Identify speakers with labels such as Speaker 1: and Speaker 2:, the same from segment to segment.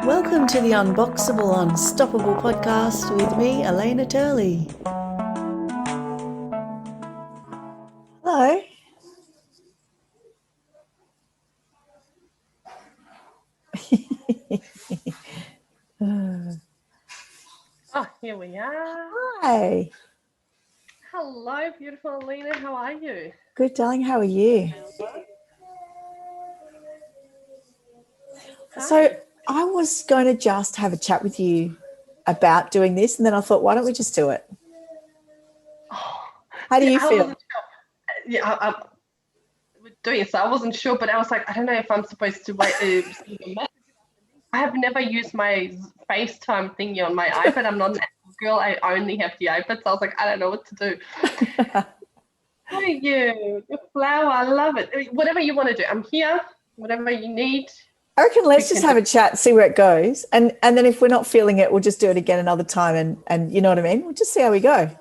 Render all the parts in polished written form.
Speaker 1: Welcome to the Unboxable, Unstoppable podcast with me, Elena Turley. Hello.
Speaker 2: Oh, here we are.
Speaker 1: Hi.
Speaker 2: Hello, beautiful Elena. How are you?
Speaker 1: Good, darling. How are you? So I was going to just have a chat with you about doing this, and then I thought, why don't we just do it? How do you feel?
Speaker 2: I wasn't sure. Yeah, I'm doing it, so I wasn't sure, but I was like, I don't know if I'm supposed to wait. I have never used my FaceTime thingy on my iPad. I'm not an Apple girl. I only have the iPad, so I was like, I don't know what to do. Thank you. The flower, I love it. Whatever you want to do, I'm here. Whatever you need.
Speaker 1: I reckon let's just have a chat, see where it goes. And then if we're not feeling it, we'll just do it again another time. And you know what I mean? We'll just see how we go. I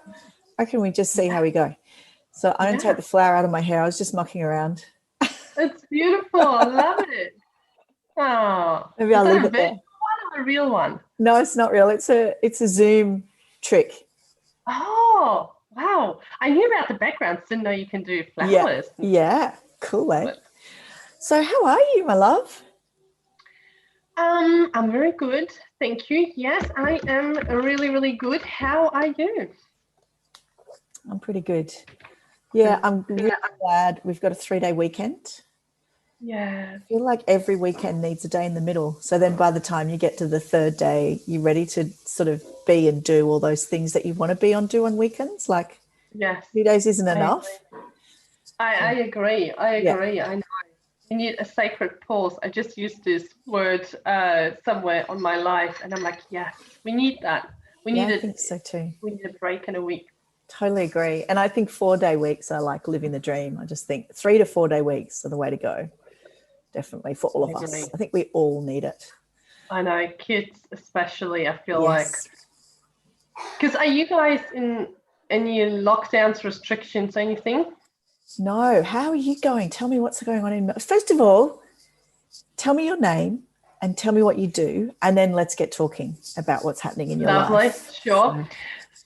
Speaker 1: reckon we just see how we go. So I'm going to take the flower out of my hair. I was just mucking around.
Speaker 2: It's beautiful. I love it. Oh,
Speaker 1: maybe I'll leave it there.
Speaker 2: One or a real one?
Speaker 1: No, it's not real. It's a Zoom trick.
Speaker 2: Oh, wow. I knew about the backgrounds. Didn't know you can do flowers.
Speaker 1: Yeah. Cool, eh? So how are you, my love?
Speaker 2: I'm very good. Thank you. Yes, I am really, really good. How are you?
Speaker 1: I'm pretty good. Yeah, I'm really glad we've got a 3-day weekend.
Speaker 2: Yeah.
Speaker 1: I feel like every weekend needs a day in the middle. So then by the time you get to the 3rd day, you're ready to sort of be and do all those things that you want to do on weekends. Like,
Speaker 2: yes,
Speaker 1: 2 days isn't enough.
Speaker 2: I agree. I agree. Yeah. I know. You need a sacred pause. I just used this word somewhere on my life, and I'm like, yes, we need that.
Speaker 1: I think so too.
Speaker 2: We need a break in a week.
Speaker 1: Totally agree. And I think 4-day weeks are like living the dream. I just think 3 to 4 day weeks are the way to go. Definitely for all of us. I think we all need it.
Speaker 2: I know, kids especially, I feel like. Because are you guys in any lockdowns, restrictions, anything?
Speaker 1: No. How are you going? Tell me what's going on. First of all, tell me your name and tell me what you do, and then let's get talking about what's happening in your life.
Speaker 2: Lovely, sure.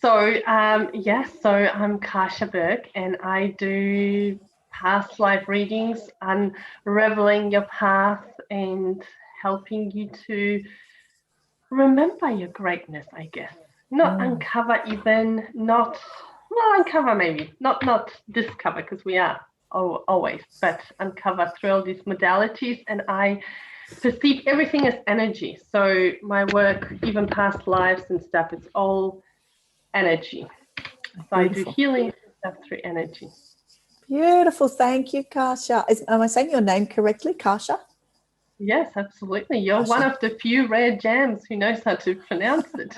Speaker 2: So I'm Kasia Bourke, and I do past life readings, unraveling your path and helping you to remember your greatness, I guess. Not uncover even, uncover maybe, not discover, because we are always, but uncover through all these modalities. And I perceive everything as energy. So my work, even past lives and stuff, it's all energy. So I do healing stuff through energy.
Speaker 1: Beautiful. Thank you, Kasia. Am I saying your name correctly, Kasia?
Speaker 2: Yes, absolutely. You're one of the few rare gems who knows how to pronounce it.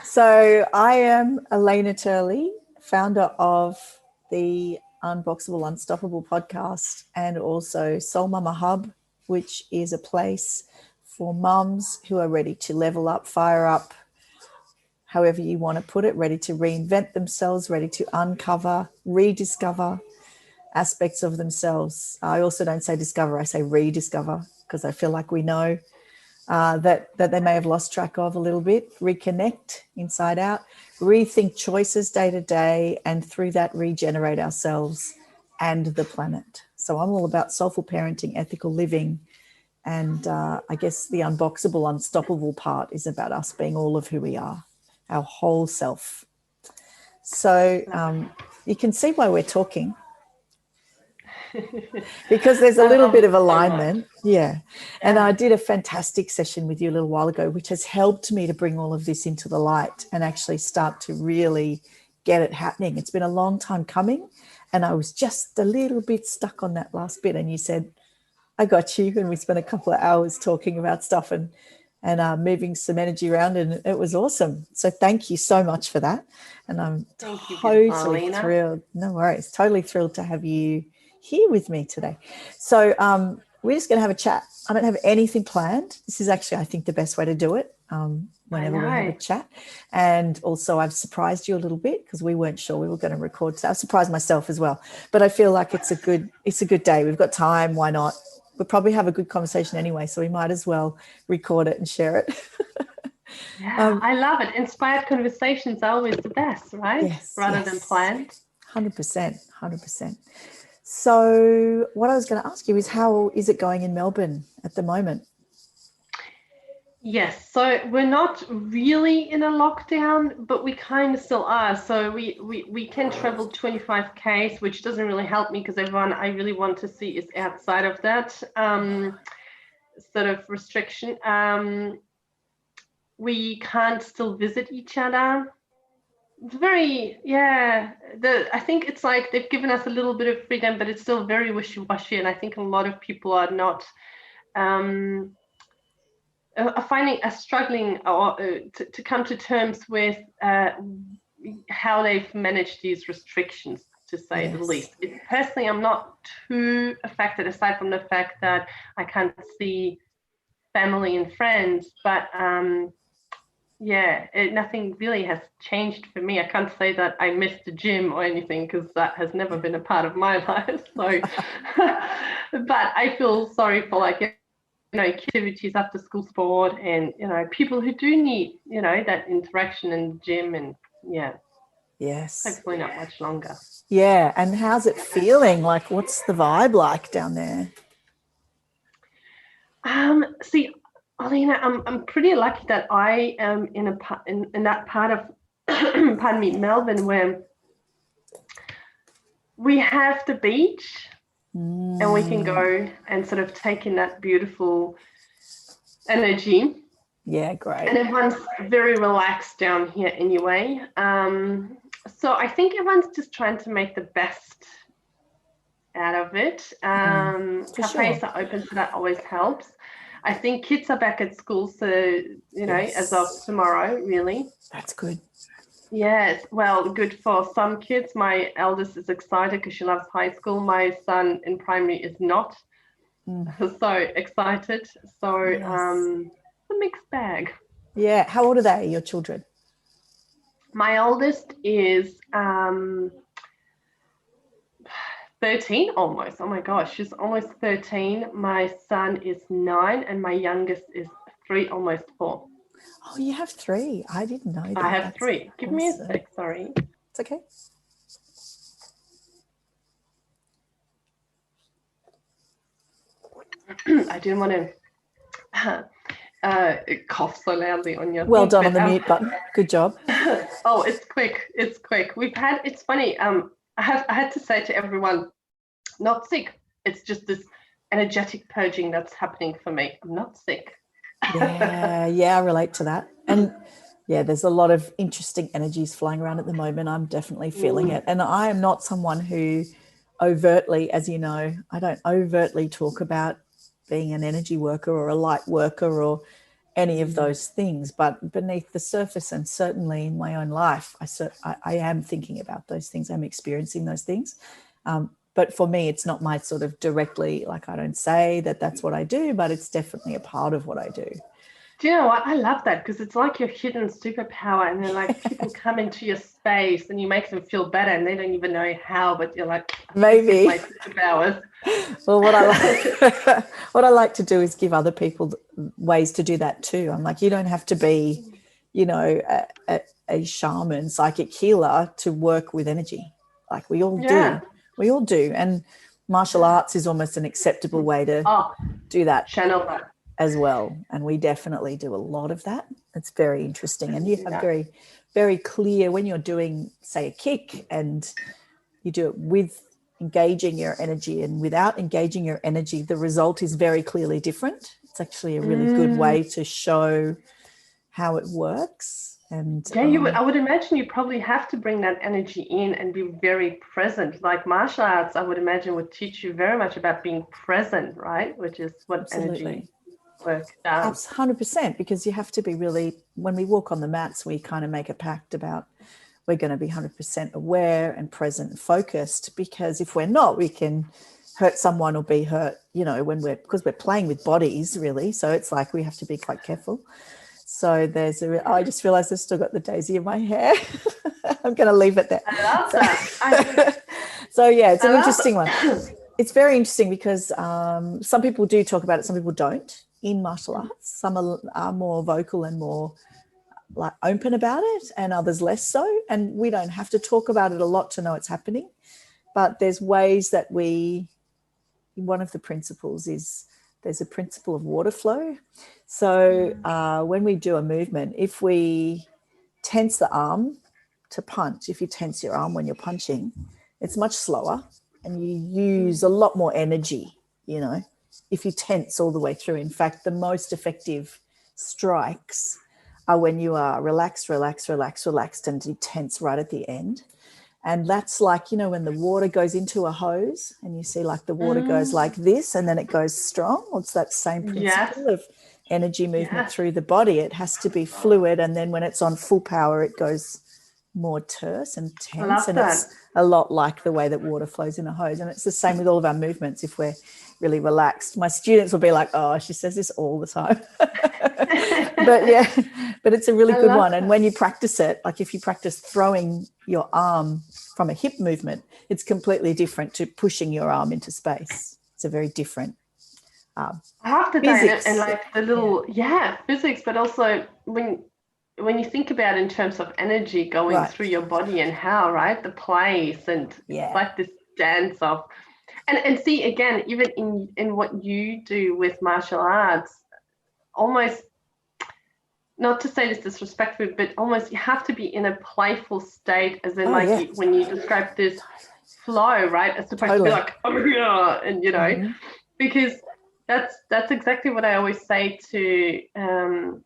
Speaker 1: So I am Elena Turley, founder of the Unboxable, Unstoppable podcast, and also Soul Mama Hub, which is a place for mums who are ready to level up, fire up, however you want to put it, ready to reinvent themselves, ready to uncover, rediscover aspects of themselves. I also don't say discover, I say rediscover, because I feel like we know that they may have lost track of a little bit, reconnect inside out, rethink choices day to day, and through that regenerate ourselves and the planet. So I'm all about soulful parenting, ethical living, and I guess the unboxable, unstoppable part is about us being all of who we are, our whole self. So you can see why we're talking. Because there's a little bit of alignment. Yeah. And I did a fantastic session with you a little while ago, which has helped me to bring all of this into the light and actually start to really get it happening. It's been a long time coming, and I was just a little bit stuck on that last bit. And you said, I got you. And we spent a couple of hours talking about stuff and moving some energy around, and it was awesome. So thank you so much for that. And I'm totally thrilled. No worries. Totally thrilled to have you here with me today. So we're just going to have a chat. I don't have anything planned. This is actually, I think, the best way to do it whenever we have a chat. And also I've surprised you a little bit because we weren't sure we were going to record. So I've surprised myself as well. But I feel like it's a good day. We've got time. Why not we'll probably have a good conversation anyway, so we might as well record it and share it.
Speaker 2: Yeah, I love it. Inspired conversations are always the best, right?
Speaker 1: Yes,
Speaker 2: Rather than planned.
Speaker 1: 100%. So what I was going to ask you is, how is it going in Melbourne at the moment?
Speaker 2: Yes, so we're not really in a lockdown, but we kind of still are. So we can travel 25 k's, which doesn't really help me because everyone I really want to see is outside of that sort of restriction. We can't still visit each other. It's very, I think it's like they've given us a little bit of freedom, but it's still very wishy-washy, and I think a lot of people are not struggling to come to terms with how they've managed these restrictions, to say the least. Personally, I'm not too affected, aside from the fact that I can't see family and friends, but nothing really has changed for me. I can't say that I missed the gym or anything, because that has never been a part of my life. So, but I feel sorry for, like, activities after school sport, and people who do need that interaction in the gym, and hopefully not much longer.
Speaker 1: And how's it feeling? Like, what's the vibe like down there?
Speaker 2: See, Alina, I'm pretty lucky that I am in that part of pardon me, Melbourne, where we have the beach. And we can go and sort of take in that beautiful energy.
Speaker 1: Yeah, great.
Speaker 2: And everyone's very relaxed down here anyway. So I think everyone's just trying to make the best out of it. Cafes are open, so that always helps. I think kids are back at school, so, as of tomorrow, really.
Speaker 1: That's good.
Speaker 2: Yes, well, good for some kids. My eldest is excited because she loves high school. My son in primary is not so excited. So it's a mixed bag. Yeah.
Speaker 1: How old are they, your children?
Speaker 2: My oldest is 13 almost. Oh my gosh, she's almost 13. My son is 9, and my youngest is 3, almost 4.
Speaker 1: Oh, you have 3. I didn't know that.
Speaker 2: I have 3. Give me a sec, sorry.
Speaker 1: It's okay.
Speaker 2: I didn't want to cough so loudly on your
Speaker 1: Well done on the mute button. Good job.
Speaker 2: Oh, it's quick. It's funny. I had to say to everyone, not sick. It's just this energetic purging that's happening for me. I'm not sick.
Speaker 1: I relate to that. And there's a lot of interesting energies flying around at the moment. I'm definitely feeling it. And I am not someone who overtly, as you know, I don't overtly talk about being an energy worker or a light worker or any of those things. But beneath the surface, and certainly in my own life, I am thinking about those things. I'm experiencing those things. But for me, it's not my sort of directly, like, I don't say that that's what I do, but it's definitely a part of what I do.
Speaker 2: Do you know what? I love that, because it's like your hidden superpower, and then, like, people come into your space and you make them feel better, and they don't even know how, but you're like,
Speaker 1: maybe
Speaker 2: my superpowers.
Speaker 1: Well, what I like to do is give other people ways to do that too. I'm like, you don't have to be, a shaman, psychic healer to work with energy. Like, we all do. We all do. And martial arts is almost an acceptable way to do that.
Speaker 2: Channel that.
Speaker 1: As well. And we definitely do a lot of that. It's very interesting. And you have very, very clear, when you're doing, say, a kick, and you do it with engaging your energy and without engaging your energy, the result is very clearly different. It's actually a really good way to show how it works. And
Speaker 2: I would imagine you probably have to bring that energy in and be very present. Like martial arts, I would imagine, would teach you very much about being present, right? Which is what energy work does.
Speaker 1: 100%, because you have to be really, when we walk on the mats, we kind of make a pact about we're going to be 100% aware and present and focused, because if we're not, we can hurt someone or be hurt, because we're playing with bodies, really. So it's like we have to be quite careful. So I just realized I've still got the daisy in my hair. I'm going to leave it there.
Speaker 2: I love that.
Speaker 1: So it's an interesting one. it's very interesting because some people do talk about it, some people don't in martial arts. Some are more vocal and more like open about it, and others less so. And we don't have to talk about it a lot to know it's happening. But there's ways that one of the principles is there's a principle of water flow. So when we do a movement, if we tense the arm to punch, if you tense your arm when you're punching, it's much slower and you use a lot more energy, you know, if you tense all the way through. In fact, the most effective strikes are when you are relaxed, and you tense right at the end. And that's like, you know, when the water goes into a hose and you see like the water goes like this and then it goes strong. It's that same principle of energy movement through the body. It has to be fluid, and then when it's on full power, it goes more terse and tense. And it's a lot like the way that water flows in a hose. And it's the same with all of our movements. If we're really relaxed, my students will be like, oh, she says this all the time. but it's a really good one. And when you practice it, like if you practice throwing your arm from a hip movement, it's completely different to pushing your arm into space. It's a very different
Speaker 2: I have to say, and like the little physics, but also when you think about it in terms of energy going through your body and how, right, the place and like this dance of, and see again, even in what you do with martial arts, almost, not to say this disrespectfully, but almost you have to be in a playful state, as in when you describe this flow, right, it's supposed to be like, oh yeah, and you know, because that's exactly what I always say to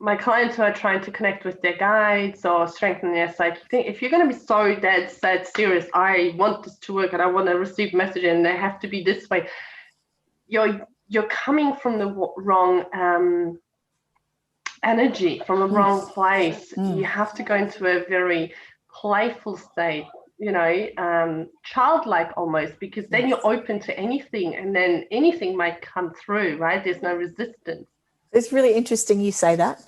Speaker 2: my clients who are trying to connect with their guides or strengthen their psychic thing. If you're going to be so dead set serious, I want this to work and I want to receive message and they have to be this way, you're coming from the wrong energy, from the wrong place. You have to go into a very playful state, you know, childlike almost, because then you're open to anything and then anything might come through, right? There's no resistance.
Speaker 1: It's really interesting you say that.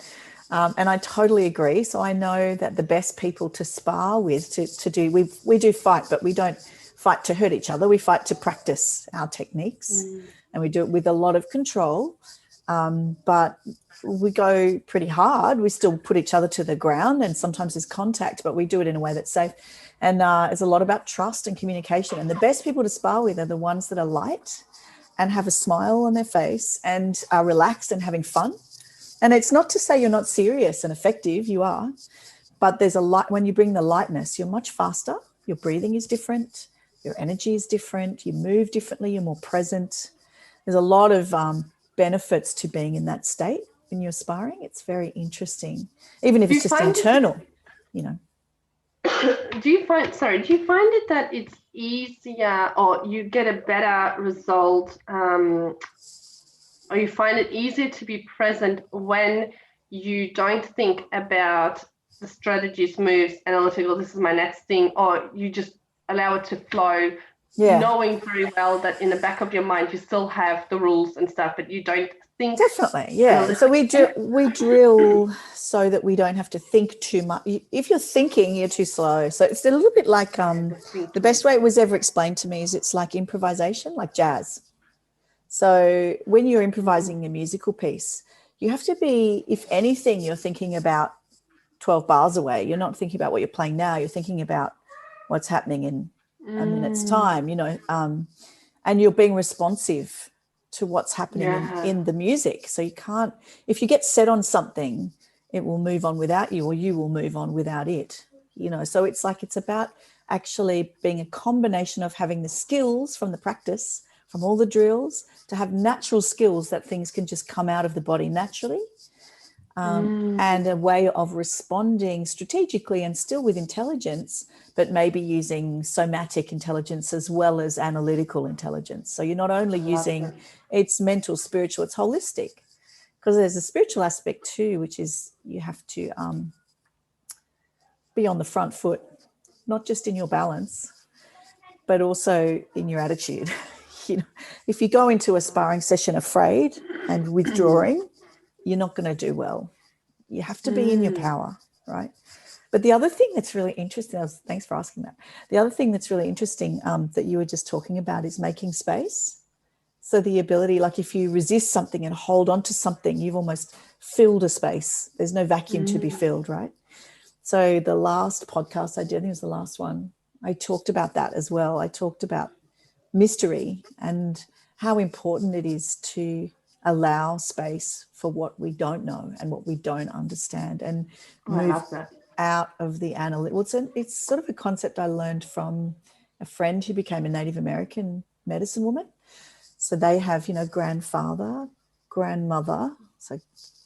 Speaker 1: And I totally agree. So I know that the best people to spar with, to do, we do fight, but we don't fight to hurt each other. We fight to practice our techniques, and we do it with a lot of control. But we go pretty hard. We still put each other to the ground, and sometimes there's contact, but we do it in a way that's safe. And it's a lot about trust and communication. And the best people to spar with are the ones that are light and have a smile on their face and are relaxed and having fun. And it's not to say you're not serious and effective, you are, but there's a light. When you bring the lightness, you're much faster. Your breathing is different. Your energy is different. You move differently. You're more present. There's a lot of benefits to being in that state when you're sparring. It's very interesting, even if it's just internal, you know.
Speaker 2: Do you find it that it's easier, or you get a better result, or you find it easier to be present when you don't think about the strategies, moves, analytical, this is my next thing, or you just allow it to flow, knowing very well that in the back of your mind you still have the rules and stuff, but you don't think.
Speaker 1: Definitely, so we drill so that we don't have to think too much. If you're thinking, you're too slow. So it's a little bit like the best way it was ever explained to me is it's like improvisation, like jazz. So when you're improvising a musical piece, you have to be, if anything, you're thinking about 12 bars away. You're not thinking about what you're playing now. You're thinking about what's happening in a minute's time, you know, and you're being responsive to what's happening in the music. So you can't, if you get set on something, it will move on without you, or you will move on without it, you know. So it's like, it's about actually being a combination of having the skills from the practice, from all the drills, to have natural skills that things can just come out of the body naturally, and a way of responding strategically and still with intelligence, but maybe using somatic intelligence as well as analytical intelligence. So you're not only using, it's mental, spiritual, it's holistic, because there's a spiritual aspect too, which is you have to be on the front foot, not just in your balance, but also in your attitude. You know, if you go into a sparring session afraid and withdrawing, you're not going to do well. You have to be in your power, right? But the other thing that's really interesting, thanks for asking that. The other thing that's really interesting that you were just talking about is making space. So the ability, like if you resist something and hold on to something, you've almost filled a space. There's no vacuum to be filled, right? So the last podcast I did, I think it was the last one, I talked about that as well. I talked about mystery and how important it is to allow space for what we don't know and what we don't understand, and move out of the analytic. Well, it's sort of a concept I learned from a friend who became a Native American medicine woman. So they have, grandfather, grandmother, so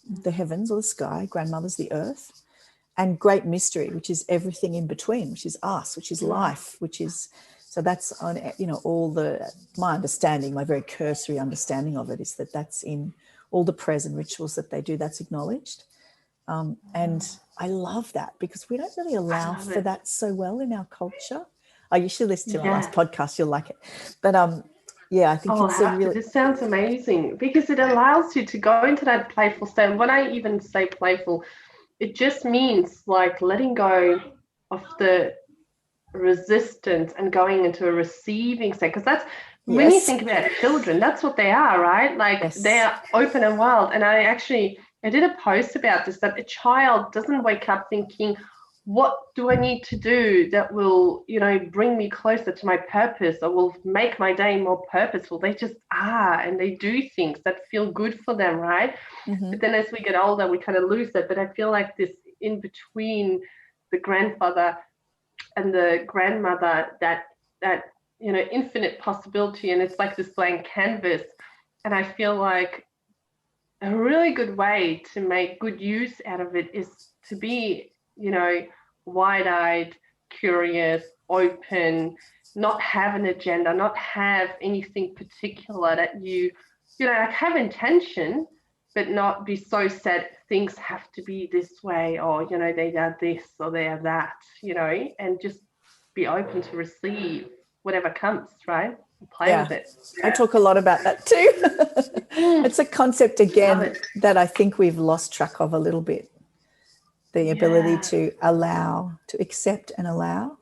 Speaker 1: the heavens or the sky, grandmother's the earth, and great mystery, which is everything in between, which is us, which is life, which is, so that's on, my understanding, my very cursory understanding of it is that that's in all the prayers and rituals that they do, that's acknowledged. And I love that because we don't really allow for that so well in our culture. Oh, you should listen to my last podcast, you'll like it. But I think it's a really...
Speaker 2: This sounds amazing because it allows you to go into that playful state. When I even say playful, it just means like letting go of the resistance and going into a receiving state. Because that's when you think about children, that's what they are, right? Like they are open and wild. And I did a post about this, that a child doesn't wake up thinking, what do I need to do that will, bring me closer to my purpose or will make my day more purposeful? They just are, and they do things that feel good for them, right? Mm-hmm. But then as we get older, we kind of lose that. But I feel like this in between the grandfather and the grandmother, that infinite possibility, and it's like this blank canvas. And I feel like a really good way to make good use out of it is to be, wide-eyed, curious, open, not have an agenda, not have anything particular that you have intention, but not be so set things have to be this way, or, they are this or they are that, and just be open to receive whatever comes, right? Play with it.
Speaker 1: I talk a lot about that too. It's a concept, again, that I think we've lost track of a little bit. The ability to allow, to accept and allow.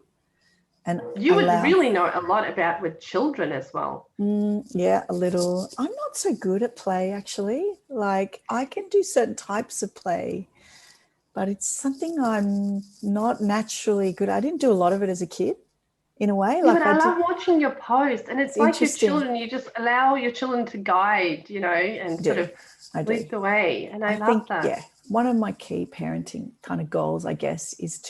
Speaker 1: And
Speaker 2: you would really know a lot about with children as well.
Speaker 1: Yeah, a little. I'm not so good at play, actually. Like, I can do certain types of play, but it's something I'm not naturally good at. I didn't do a lot of it as a kid, in a way.
Speaker 2: Yeah, but I love watching your posts, and it's like your children, you just allow your children to guide, and sort of lead the way. And I love that.
Speaker 1: Yeah. One of my key parenting kind of goals, I guess, is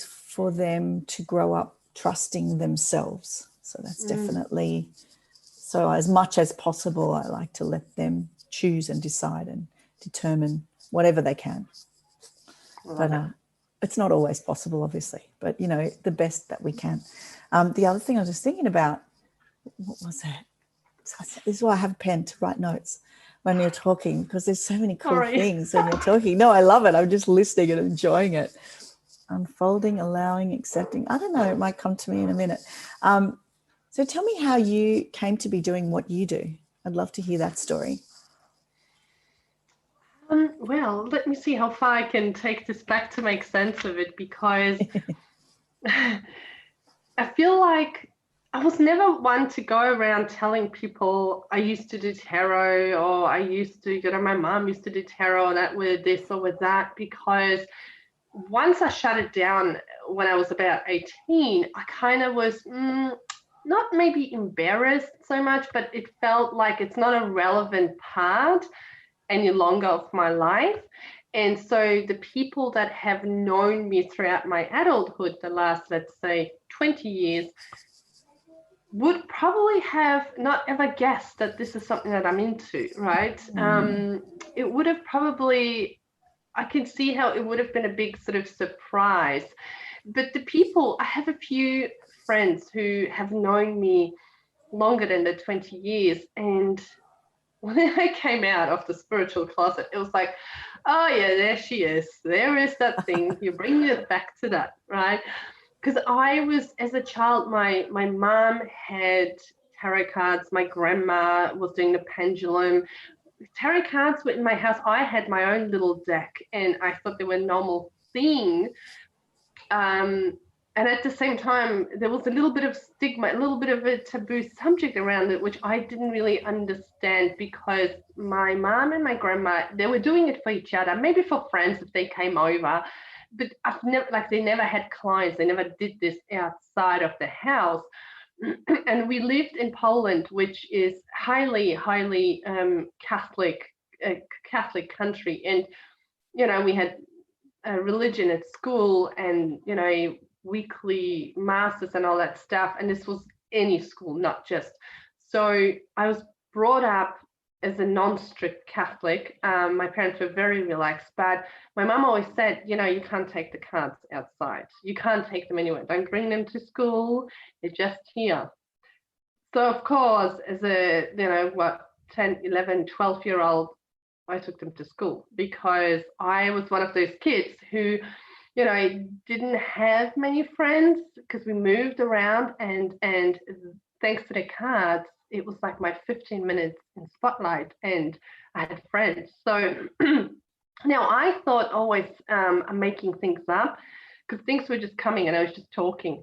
Speaker 1: for them to grow up trusting themselves. So that's definitely, so as much as possible, I like to let them choose and decide and determine whatever they can. But it's not always possible, obviously, but, the best that we can. The other thing I was just thinking about, what was that? This is why I have a pen to write notes when you're talking, because there's so many cool things when you're talking. No, I love it. I'm just listening and enjoying it. Unfolding, allowing, accepting. I don't know. It might come to me in a minute. So tell me how you came to be doing what you do. I'd love to hear that story.
Speaker 2: Well, let me see how far I can take this back to make sense of it, because I feel like I was never one to go around telling people I used to do tarot, or I used to, my mom used to do tarot, that with this or with that, because once I shut it down when I was about 18, I kind of was not maybe embarrassed so much, but it felt like it's not a relevant part any longer of my life. And so the people that have known me throughout my adulthood, the last, let's say, 20 years, would probably have not ever guessed that this is something that I'm into, right? It would have probably, I can see how it would have been a big sort of surprise. But the people, I have a few friends who have known me longer than the 20 years. And when I came out of the spiritual closet, it was like, oh yeah, there she is. There is that thing. You bring it back to that, right? Because I was, as a child, my mom had tarot cards. My grandma was doing the pendulum. Tarot cards were in my house. I had my own little deck, and I thought they were normal seeing. And at the same time, there was a little bit of stigma, a little bit of a taboo subject around it, which I didn't really understand, because my mom and my grandma, they were doing it for each other, maybe for friends if they came over, but I've never, like, they never had clients. They never did this outside of the house. And we lived in Poland, which is highly Catholic country. And, you know, we had religion at school, and, you know, weekly masses and all that stuff. And this was any school, not just. So I was brought up as a non-strict Catholic. My parents were very relaxed, but my mum always said, you know, you can't take the cards outside. You can't take them anywhere. Don't bring them to school. They're just here. So of course, as a, you know, 10, 11, 12-year-old, I took them to school, because I was one of those kids who, you know, didn't have many friends, because we moved around, and thanks to the cards, it was like my 15 minutes in spotlight, and I had friends. So now I thought always I'm making things up, because things were just coming and I was just talking.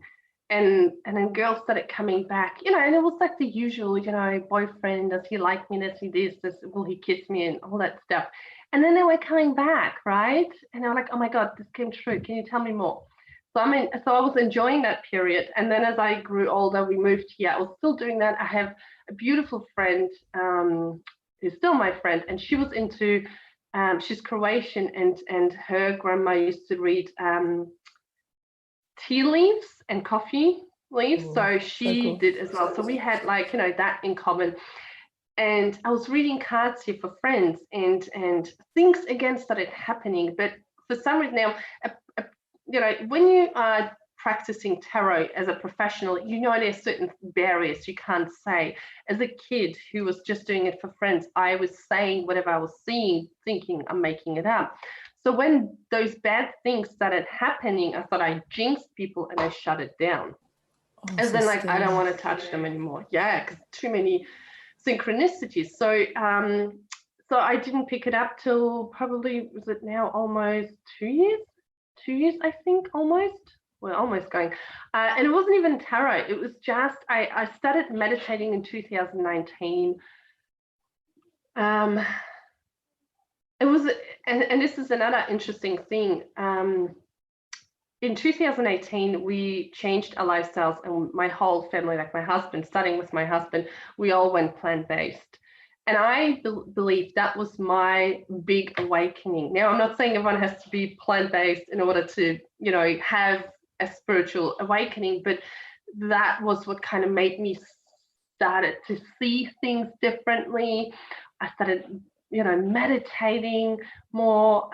Speaker 2: And then girls started coming back, you know, and it was like the usual, you know, boyfriend, does he like me, does he this, will he kiss me, and all that stuff. And then they were coming back, right? And I'm like, oh my God, this came true. Can you tell me more? So I was enjoying that period. And then as I grew older, we moved here. I was still doing that. I have a beautiful friend who's still my friend, and she was into, she's Croatian, and her grandma used to read tea leaves and coffee leaves. So she
Speaker 1: cool.
Speaker 2: did as well. So we had, like, you know, that in common. And I was reading cards here for friends, and things again started happening. But for some reason now, you know, when you are practicing tarot as a professional, you know, there's certain barriers you can't say. As a kid who was just doing it for friends, I was saying whatever I was seeing, thinking I'm making it up. So when those bad things started happening, I thought I jinxed people, and I shut it down. And then, like, I don't want to touch them anymore. Yeah, because too many synchronicities. So so I didn't pick it up till probably, was it now almost 2 years? 2 years, I think, almost. We're almost going. And it wasn't even tarot. It was just, I started meditating in 2019. It was, and this is another interesting thing. In 2018, we changed our lifestyles, and my whole family, like my husband, starting with my husband, we all went plant-based. And I believe that was my big awakening. Now, I'm not saying everyone has to be plant-based in order to, you know, have a spiritual awakening, but that was what kind of made me started to see things differently. I started, you know, meditating more.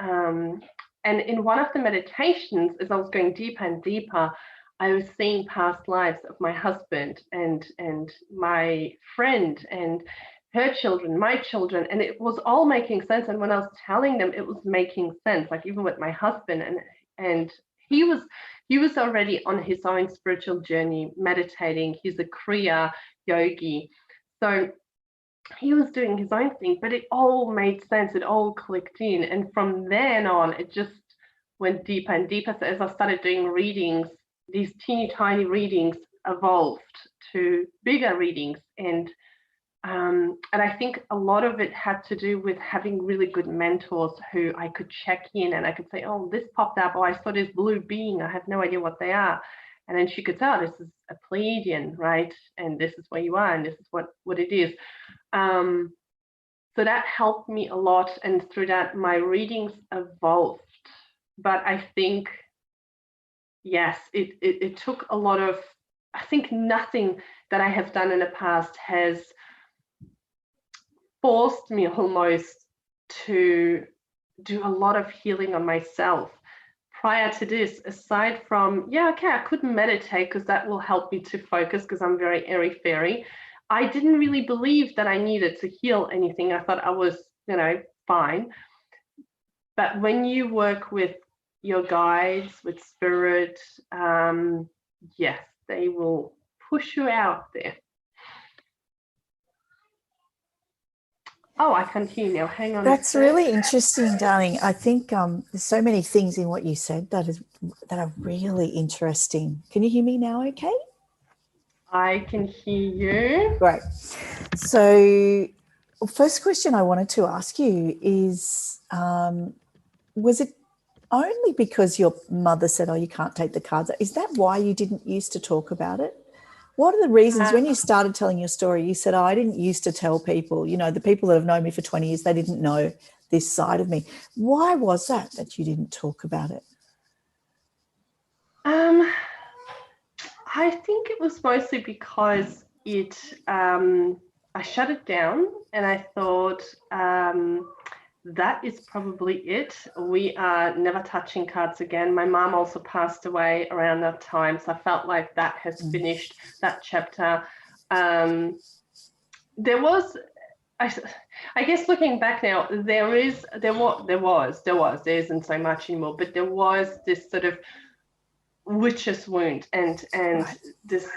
Speaker 2: And in one of the meditations, as I was going deeper and deeper, I was seeing past lives of my husband and my friend and her children, my children, and it was all making sense. And when I was telling them, it was making sense. Like, even with my husband, and he was already on his own spiritual journey, meditating. He's a Kriya yogi, so he was doing his own thing, but it all made sense. It all clicked in, and from then on, it just went deeper and deeper. So as I started doing readings, these teeny tiny readings evolved to bigger readings, and I think a lot of it had to do with having really good mentors who I could check in, and I could say, oh, this popped up, oh, I saw this blue being, I have no idea what they are. And then she could say, oh, this is a Pleiadian, right? And this is where you are, and this is what it is. So that helped me a lot, and through that, my readings evolved. But I think, yes, it took a lot of, I think nothing that I have done in the past has forced me almost to do a lot of healing on myself. Prior to this, aside from, I could meditate because that will help me to focus because I'm very airy-fairy. I didn't really believe that I needed to heal anything. I thought I was, you know, fine. But when you work with your guides, with spirit, yes, they will push you out there. Oh, I can't hear you now. Hang on.
Speaker 1: That's really interesting, darling. I think there's so many things in what you said that are really interesting. Can you hear me now okay?
Speaker 2: I can hear you.
Speaker 1: Great. So first question I wanted to ask you is, was it only because your mother said, oh, you can't take the cards? Is that why you didn't used to talk about it? What are the reasons when you started telling your story, you said, oh, I didn't used to tell people, the people that have known me for 20 years, they didn't know this side of me. Why was that you didn't talk about it?
Speaker 2: I think it was mostly because I shut it down and I thought, that is probably it. We are never touching cards again. My mom also passed away around that time, so I felt like that has finished that chapter. There was, I guess looking back now, there isn't so much anymore, but there was this sort of witch's wound and
Speaker 1: Right.
Speaker 2: this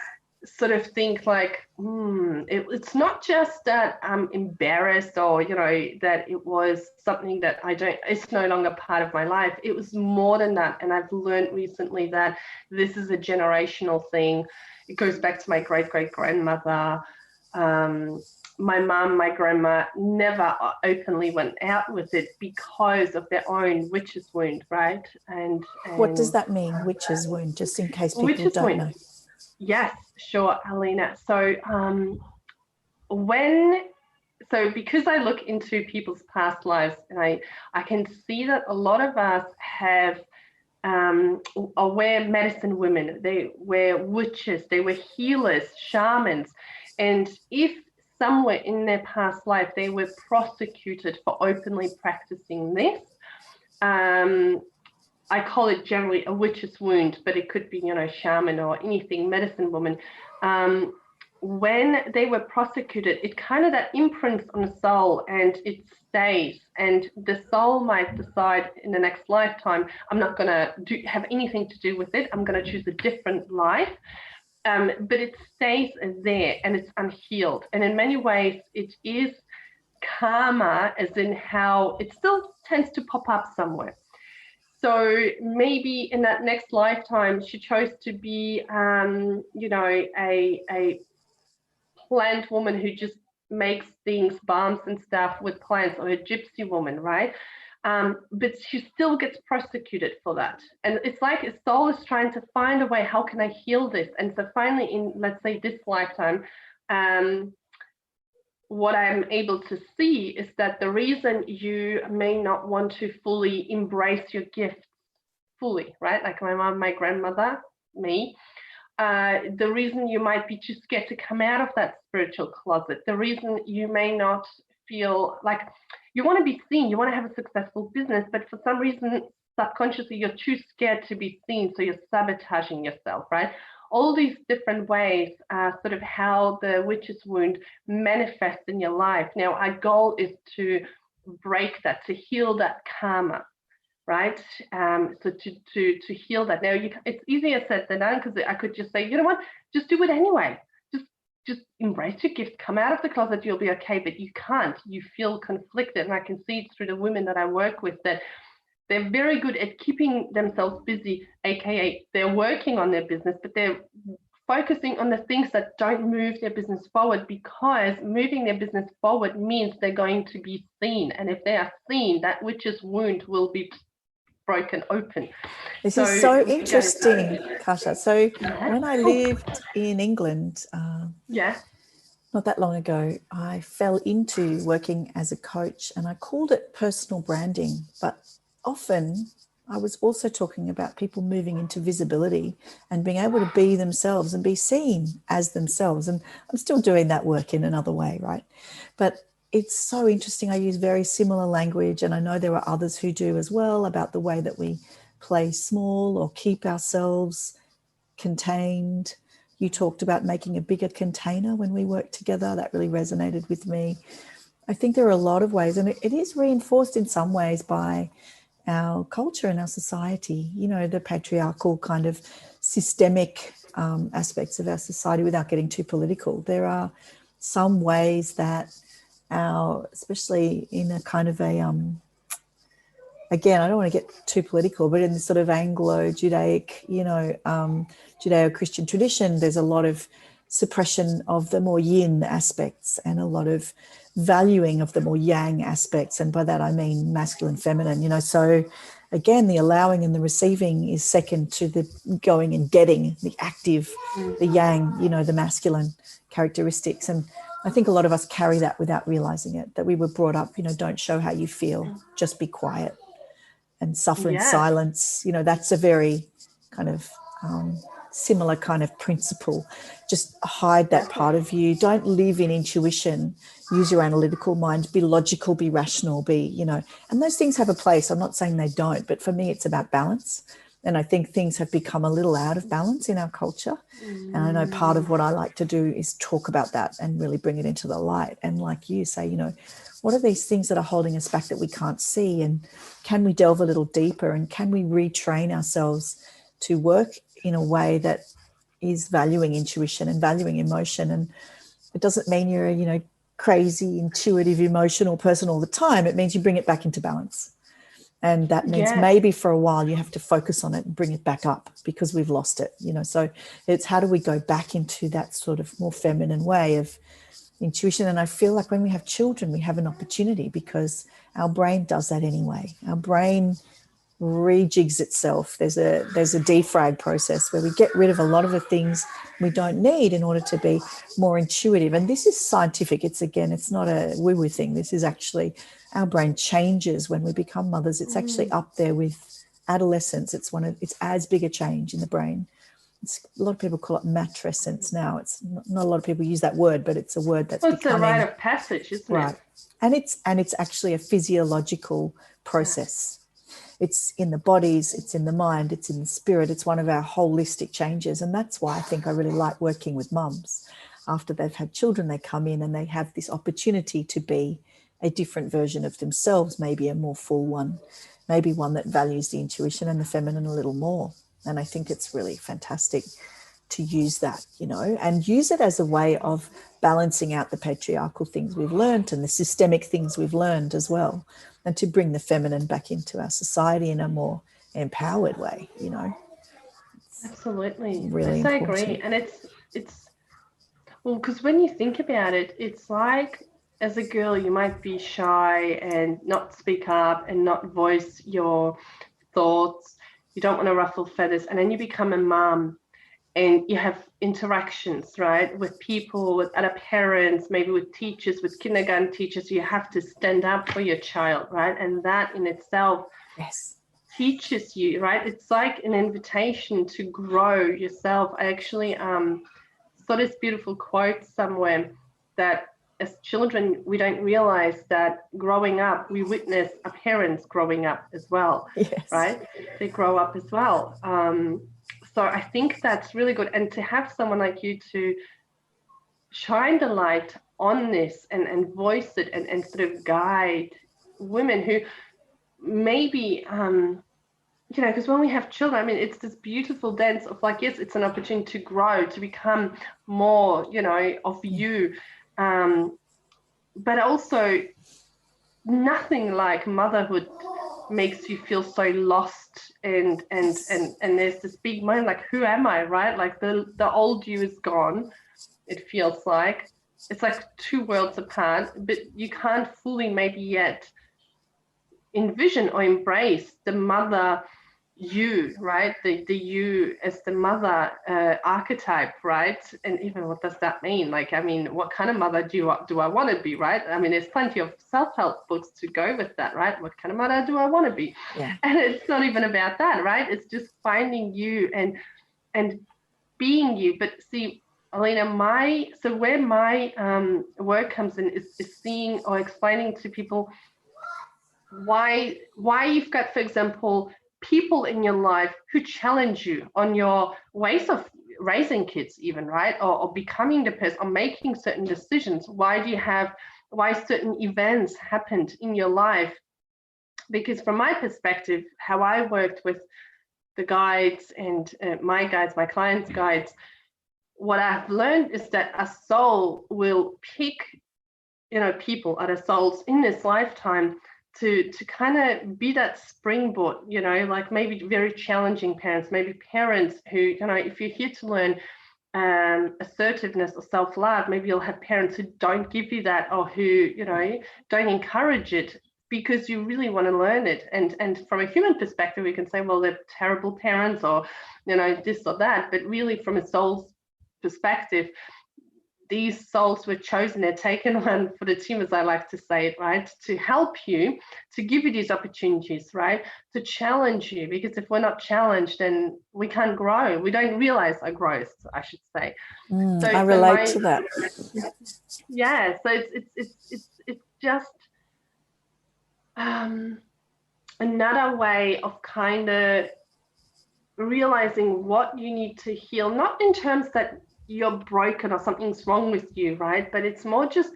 Speaker 2: sort of think like, it's not just that I'm embarrassed or, that it was something that it's no longer part of my life. It was more than that. And I've learned recently that this is a generational thing. It goes back to my great-great-grandmother. My mum, my grandma never openly went out with it because of their own witch's wound, right? And
Speaker 1: What does that mean, witch's wound, just in case people
Speaker 2: witch's
Speaker 1: don't
Speaker 2: wound.
Speaker 1: know?
Speaker 2: Yes, sure, Alina. So because I look into people's past lives and I can see that a lot of us were medicine women, they were witches, they were healers, shamans. And if somewhere in their past life they were prosecuted for openly practicing this, I call it generally a witch's wound, but it could be, shaman or anything, medicine woman. When they were prosecuted, it kind of that imprints on the soul and it stays. And the soul might decide in the next lifetime, I'm not going to have anything to do with it. I'm going to choose a different life. But it stays there and it's unhealed. And in many ways, it is karma, as in how it still tends to pop up somewhere. So maybe in that next lifetime, she chose to be, a plant woman who just makes things, balms and stuff with plants, or a gypsy woman, right? But she still gets prosecuted for that. And it's like a soul is trying to find a way, how can I heal this? And so finally in, let's say, this lifetime, what I'm able to see is that the reason you may not want to fully embrace your gifts fully, right? Like my mom, my grandmother, me, the reason you might be too scared to come out of that spiritual closet, the reason you may not feel like you want to be seen, you want to have a successful business, but for some reason, subconsciously, you're too scared to be seen, so you're sabotaging yourself, right? All these different ways are sort of how the witch's wound manifests in your life. Now, our goal is to break that, to heal that karma, right? So to heal that. Now, it's easier said than done, because I could just say, you know what, just do it anyway. Just embrace your gift, come out of the closet, you'll be okay. But you can't. You feel conflicted, and I can see it through the women that I work with that they're very good at keeping themselves busy, aka they're working on their business, but they're focusing on the things that don't move their business forward, because moving their business forward means they're going to be seen. And if they are seen, that witch's wound will be broken open.
Speaker 1: This is so interesting, Kasia. So when I lived in England, not that long ago, I fell into working as a coach, and I called it personal branding. But often I was also talking about people moving into visibility and being able to be themselves and be seen as themselves. And I'm still doing that work in another way, right? But it's so interesting. I use very similar language, and I know there are others who do as well, about the way that we play small or keep ourselves contained. You talked about making a bigger container when we worked together. That really resonated with me. I think there are a lot of ways, and it is reinforced in some ways by our culture and our society, the patriarchal kind of systemic aspects of our society, without getting too political. There are some ways that especially in a kind of a again, I don't want to get too political, but in the sort of Anglo-Judaic, Judeo-Christian tradition, there's a lot of suppression of the more yin aspects and a lot of valuing of the more yang aspects. And by that, I mean masculine, feminine, so again, the allowing and the receiving is second to the going and getting, the active, the yang, the masculine characteristics. And I think a lot of us carry that without realizing it, that we were brought up, don't show how you feel, just be quiet and suffer in silence. That's a very kind of similar kind of principle. Just hide that part of you. Don't live in intuition. Use your analytical mind. Be logical, be rational, and those things have a place. I'm not saying they don't, but for me, it's about balance. And I think things have become a little out of balance in our culture. And I know part of what I like to do is talk about that and really bring it into the light. And like you say, what are these things that are holding us back that we can't see? And can we delve a little deeper? And can we retrain ourselves to work in a way that is valuing intuition and valuing emotion? And it doesn't mean you're a, crazy, intuitive, emotional person all the time. It means you bring it back into balance. And that means maybe for a while you have to focus on it and bring it back up because we've lost it, So it's how do we go back into that sort of more feminine way of intuition? And I feel like when we have children, we have an opportunity because our brain does that anyway. Our brain rejigs itself. There's a defrag process where we get rid of a lot of the things we don't need in order to be more intuitive. And this is scientific. It's not a woo-woo thing. This is actually our brain changes when we become mothers. It's actually up there with adolescence. It's as big a change in the brain. A lot of people call it matrescence now. It's not a lot of people use that word, but it's a word that's
Speaker 2: it's a rite of passage, isn't it?
Speaker 1: And it's actually a physiological process. It's in the bodies, it's in the mind, it's in the spirit. It's one of our holistic changes. And that's why I think I really like working with mums. After they've had children, they come in and they have this opportunity to be a different version of themselves, maybe a more full one, maybe one that values the intuition and the feminine a little more. And I think it's really fantastic to use that, and use it as a way of balancing out the patriarchal things we've learned and the systemic things we've learned as well, and to bring the feminine back into our society in a more empowered way,
Speaker 2: Absolutely.
Speaker 1: Really
Speaker 2: I
Speaker 1: important.
Speaker 2: agree. And it's well, because when you think about it, it's like as a girl, you might be shy and not speak up and not voice your thoughts. You don't want to ruffle feathers. And then you become a mom and you have interactions, right, with people, with other parents, maybe with teachers, with kindergarten teachers. You have to stand up for your child, right? And that in itself teaches you, right? It's like an invitation to grow yourself. I actually saw this beautiful quote somewhere that as children, we don't realize that growing up, we witness our parents growing up as well, right? They grow up as well. So I think that's really good. And to have someone like you to shine the light on this and voice it and sort of guide women who maybe, because when we have children, I mean, it's this beautiful dance of like, yes, it's an opportunity to grow, to become more, of you. But also nothing like motherhood makes you feel so lost and there's this big moment like, who am I, right? Like the old you is gone. It feels like it's like two worlds apart, but you can't fully maybe yet envision or embrace the mother you, right? The you as the mother archetype, right? And even what does that mean? Like, I mean, what kind of mother do I want to be, right? I mean, there's plenty of self-help books to go with that, right? What kind of mother do I want to be?
Speaker 1: Yeah.
Speaker 2: And it's not even about that, right? It's just finding you and being you. But see, Alina, where my work comes in is seeing or explaining to people why you've got, for example, people in your life who challenge you on your ways of raising kids even, right? Or becoming the person or making certain decisions. Why certain events happened in your life? Because from my perspective, how I worked with the guides and my clients' guides, what I've learned is that a soul will pick people, other souls in this lifetime to kind of be that springboard, like maybe very challenging parents, maybe parents who, if you're here to learn assertiveness or self-love, maybe you'll have parents who don't give you that, or who, don't encourage it because you really want to learn it. And from a human perspective, we can say, well, they're terrible parents, or, this or that. But really, from a soul's perspective, these souls were chosen, they're taken on for the team, as I like to say it, right? To help you, to give you these opportunities, right? To challenge you, because if we're not challenged, then we can't grow. We don't realize our growth, I should say.
Speaker 1: I relate to that.
Speaker 2: Yeah, so it's just another way of kind of realizing what you need to heal, not in terms that you're broken or something's wrong with you, right? But it's more just,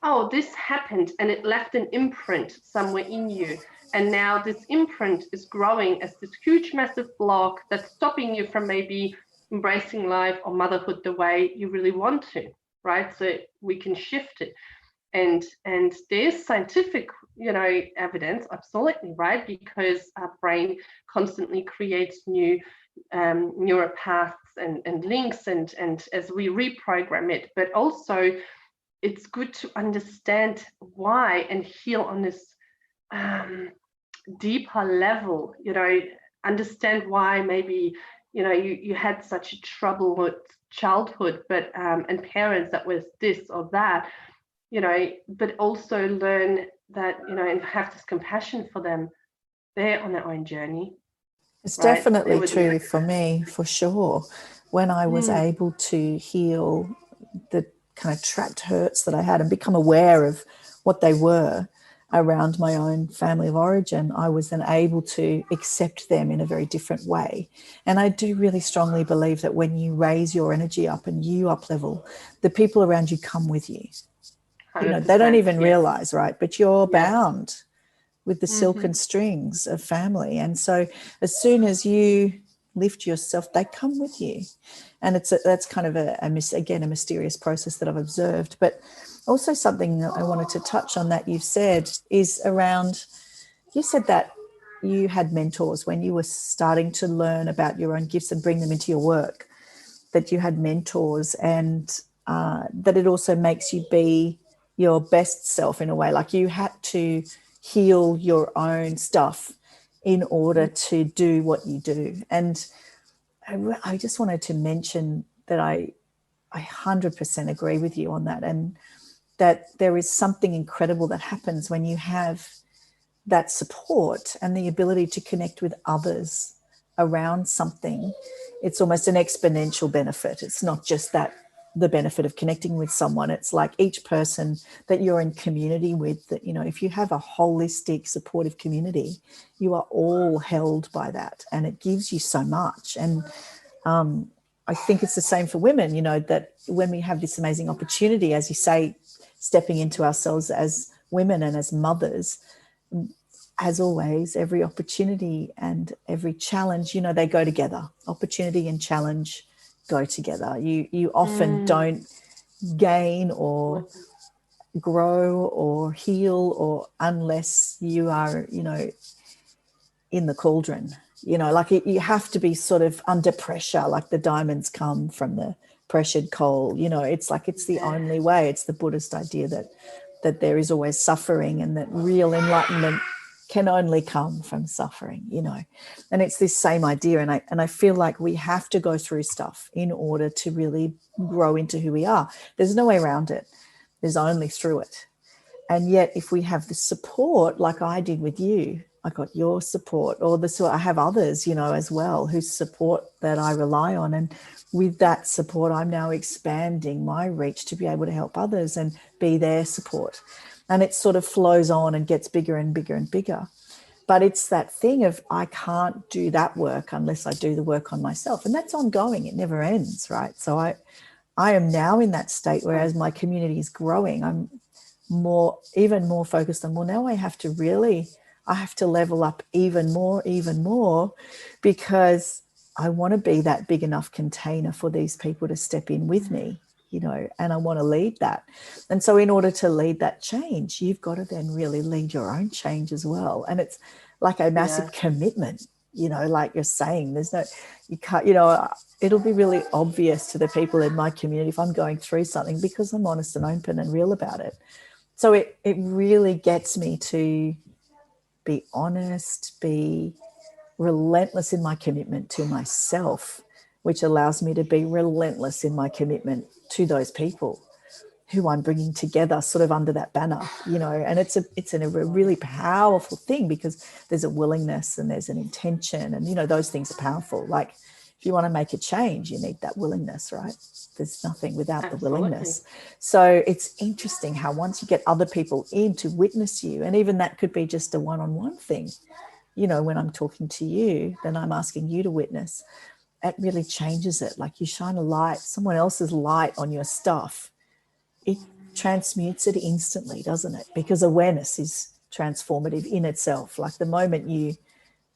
Speaker 2: oh, this happened and it left an imprint somewhere in you. And now this imprint is growing as this huge, massive block that's stopping you from maybe embracing life or motherhood the way you really want to, right? So we can shift it. And there's scientific, evidence, absolutely, right? Because our brain constantly creates new neuropaths and links, and as we reprogram it. But also it's good to understand why and heal on this deeper level, understand why maybe you had such a troubled childhood, but and parents that was this or that, but also learn that, and have this compassion for them. They're on their own journey.
Speaker 1: It's right? Definitely true for me, for sure. When I was able to heal the kind of trapped hurts that I had and become aware of what they were around my own family of origin, I was then able to accept them in a very different way. And I do really strongly believe that when you raise your energy up and you up level, the people around you come with you. They don't even realize, right? But you're bound with the silken strings of family. And so as soon as you lift yourself, they come with you. And that's kind of a mysterious process that I've observed. But also something that I wanted to touch on that you've said is around, you said that you had mentors when you were starting to learn about your own gifts and bring them into your work, that you had mentors, and that it also makes you be your best self in a way. Like you had to heal your own stuff in order to do what you do. And I just wanted to mention that I 100% agree with you on that, and that there is something incredible that happens when you have that support and the ability to connect with others around something. It's almost an exponential benefit. It's not just that the benefit of connecting with someone. It's like each person that you're in community with, that, if you have a holistic, supportive community, you are all held by that, and it gives you so much. And I think it's the same for women, that when we have this amazing opportunity, as you say, stepping into ourselves as women and as mothers, as always, every opportunity and every challenge, they go together. Opportunity and challenge go together. You often don't gain or grow or heal or unless you are, in the cauldron, like you have to be sort of under pressure, like the diamonds come from the pressured coal, it's like it's the only way. It's the Buddhist idea that there is always suffering, and that real enlightenment can only come from suffering, and it's this same idea. And I feel like we have to go through stuff in order to really grow into who we are. There's no way around it. There's only through it. And yet if we have the support, like I did with you, I got your support, or I have others, as well, whose support that I rely on. And with that support, I'm now expanding my reach to be able to help others and be their support. And it sort of flows on and gets bigger and bigger and bigger. But it's that thing of, I can't do that work unless I do the work on myself. And that's ongoing. It never ends, right? So I am now in that state where, as my community is growing, I'm even more focused on, well, now I have to level up even more, because I want to be that big enough container for these people to step in with me, and I want to lead that. And so in order to lead that change, you've got to then really lead your own change as well. And it's like a massive commitment, like you're saying, you can't, it'll be really obvious to the people in my community if I'm going through something, because I'm honest and open and real about it. So it really gets me to be honest, be relentless in my commitment to myself, which allows me to be relentless in my commitment to those people who I'm bringing together sort of under that banner, and it's a really powerful thing, because there's a willingness and there's an intention, and, those things are powerful. Like if you want to make a change, you need that willingness, right? There's nothing without the willingness. So it's interesting how once you get other people in to witness you, and even that could be just a one-on-one thing, when I'm talking to you, then I'm asking you to witness. It really changes it. Like you shine a light, someone else's light on your stuff. It transmutes it instantly, doesn't it? Because awareness is transformative in itself. Like the moment you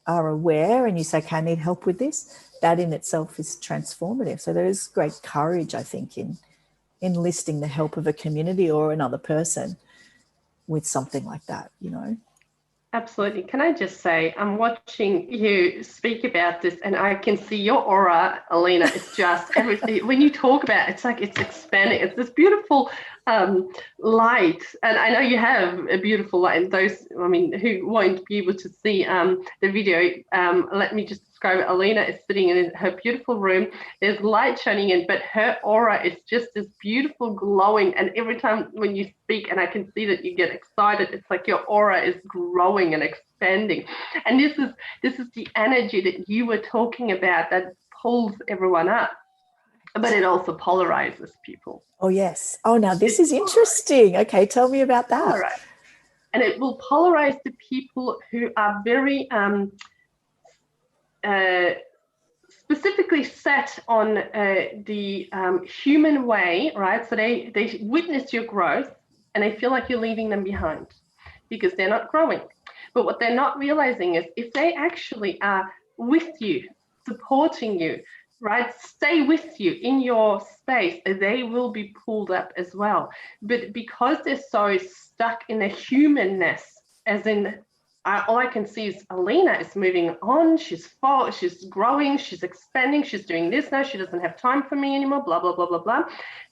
Speaker 1: are aware and you say, okay, I need help with this, that in itself is transformative. So there is great courage, I think, in enlisting the help of a community or another person with something like that,
Speaker 2: Absolutely. Can I just say, I'm watching you speak about this and I can see your aura, Alina. It's just everything. When you talk about it, it's like it's expanding. It's this beautiful light. And I know you have a beautiful light. And those, who won't be able to see the video, let me just describe it. Alina is sitting in her beautiful room. There's light shining in, but her aura is just this beautiful glowing. And every time when you speak, and I can see that you get excited, it's like your aura is growing and expanding. And this is the energy that you were talking about that pulls everyone up, but it also polarizes people.
Speaker 1: Oh, yes. Oh, now this is interesting. Okay, tell me about that.
Speaker 2: Polarize. And it will polarize the people who are very specifically set on the human way, right? So they witness your growth and they feel like you're leaving them behind because they're not growing. But what they're not realizing is if they actually are with you, supporting you, right, stay with you in your space, they will be pulled up as well. But because they're so stuck in the humanness, as in all I can see is Alina is moving on, she's growing, she's expanding, she's doing this now, she doesn't have time for me anymore, blah, blah, blah, blah, blah.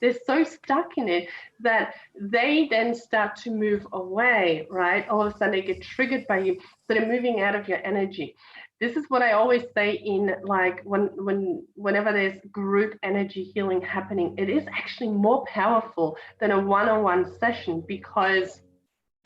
Speaker 2: They're so stuck in it that they then start to move away, right? All of a sudden they get triggered by you, so they're moving out of your energy. This is what I always say in like whenever there's group energy healing happening, it is actually more powerful than a one-on-one session, because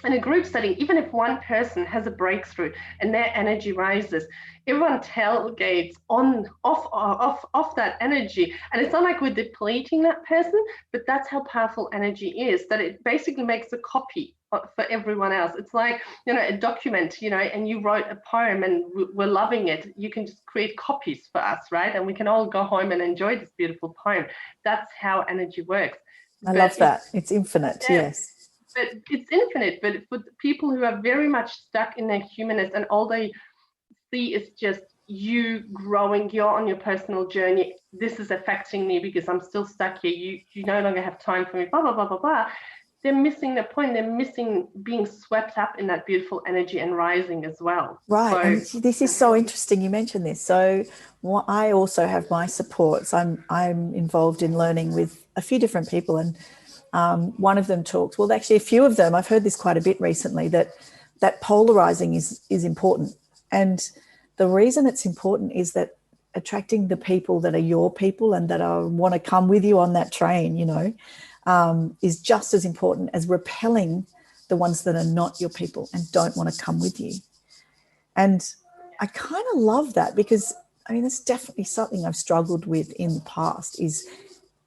Speaker 2: in a group setting, even if one person has a breakthrough and their energy rises, everyone tailgates off that energy. And it's not like we're depleting that person, but that's how powerful energy is, that it basically makes a copy for everyone else. It's like, a document, and you wrote a poem and we're loving it. You can just create copies for us, right? And we can all go home and enjoy this beautiful poem. That's how energy works.
Speaker 1: I love that. It's infinite, yes.
Speaker 2: But it's infinite. But for people who are very much stuck in their humanness and all they see is just you growing, you're on your personal journey, this is affecting me because I'm still stuck here, you no longer have time for me, blah, blah, blah, blah, blah. They're missing the point. They're missing being swept up in that beautiful energy and rising as well.
Speaker 1: Right. So, and this is so interesting you mentioned this. So I also have my supports. I'm involved in learning with a few different people, and one of them talks, well, actually a few of them, I've heard this quite a bit recently, that polarizing is important. And the reason it's important is that attracting the people that are your people and that want to come with you on that train, is just as important as repelling the ones that are not your people and don't want to come with you. And I kind of love that, because that's definitely something I've struggled with in the past, is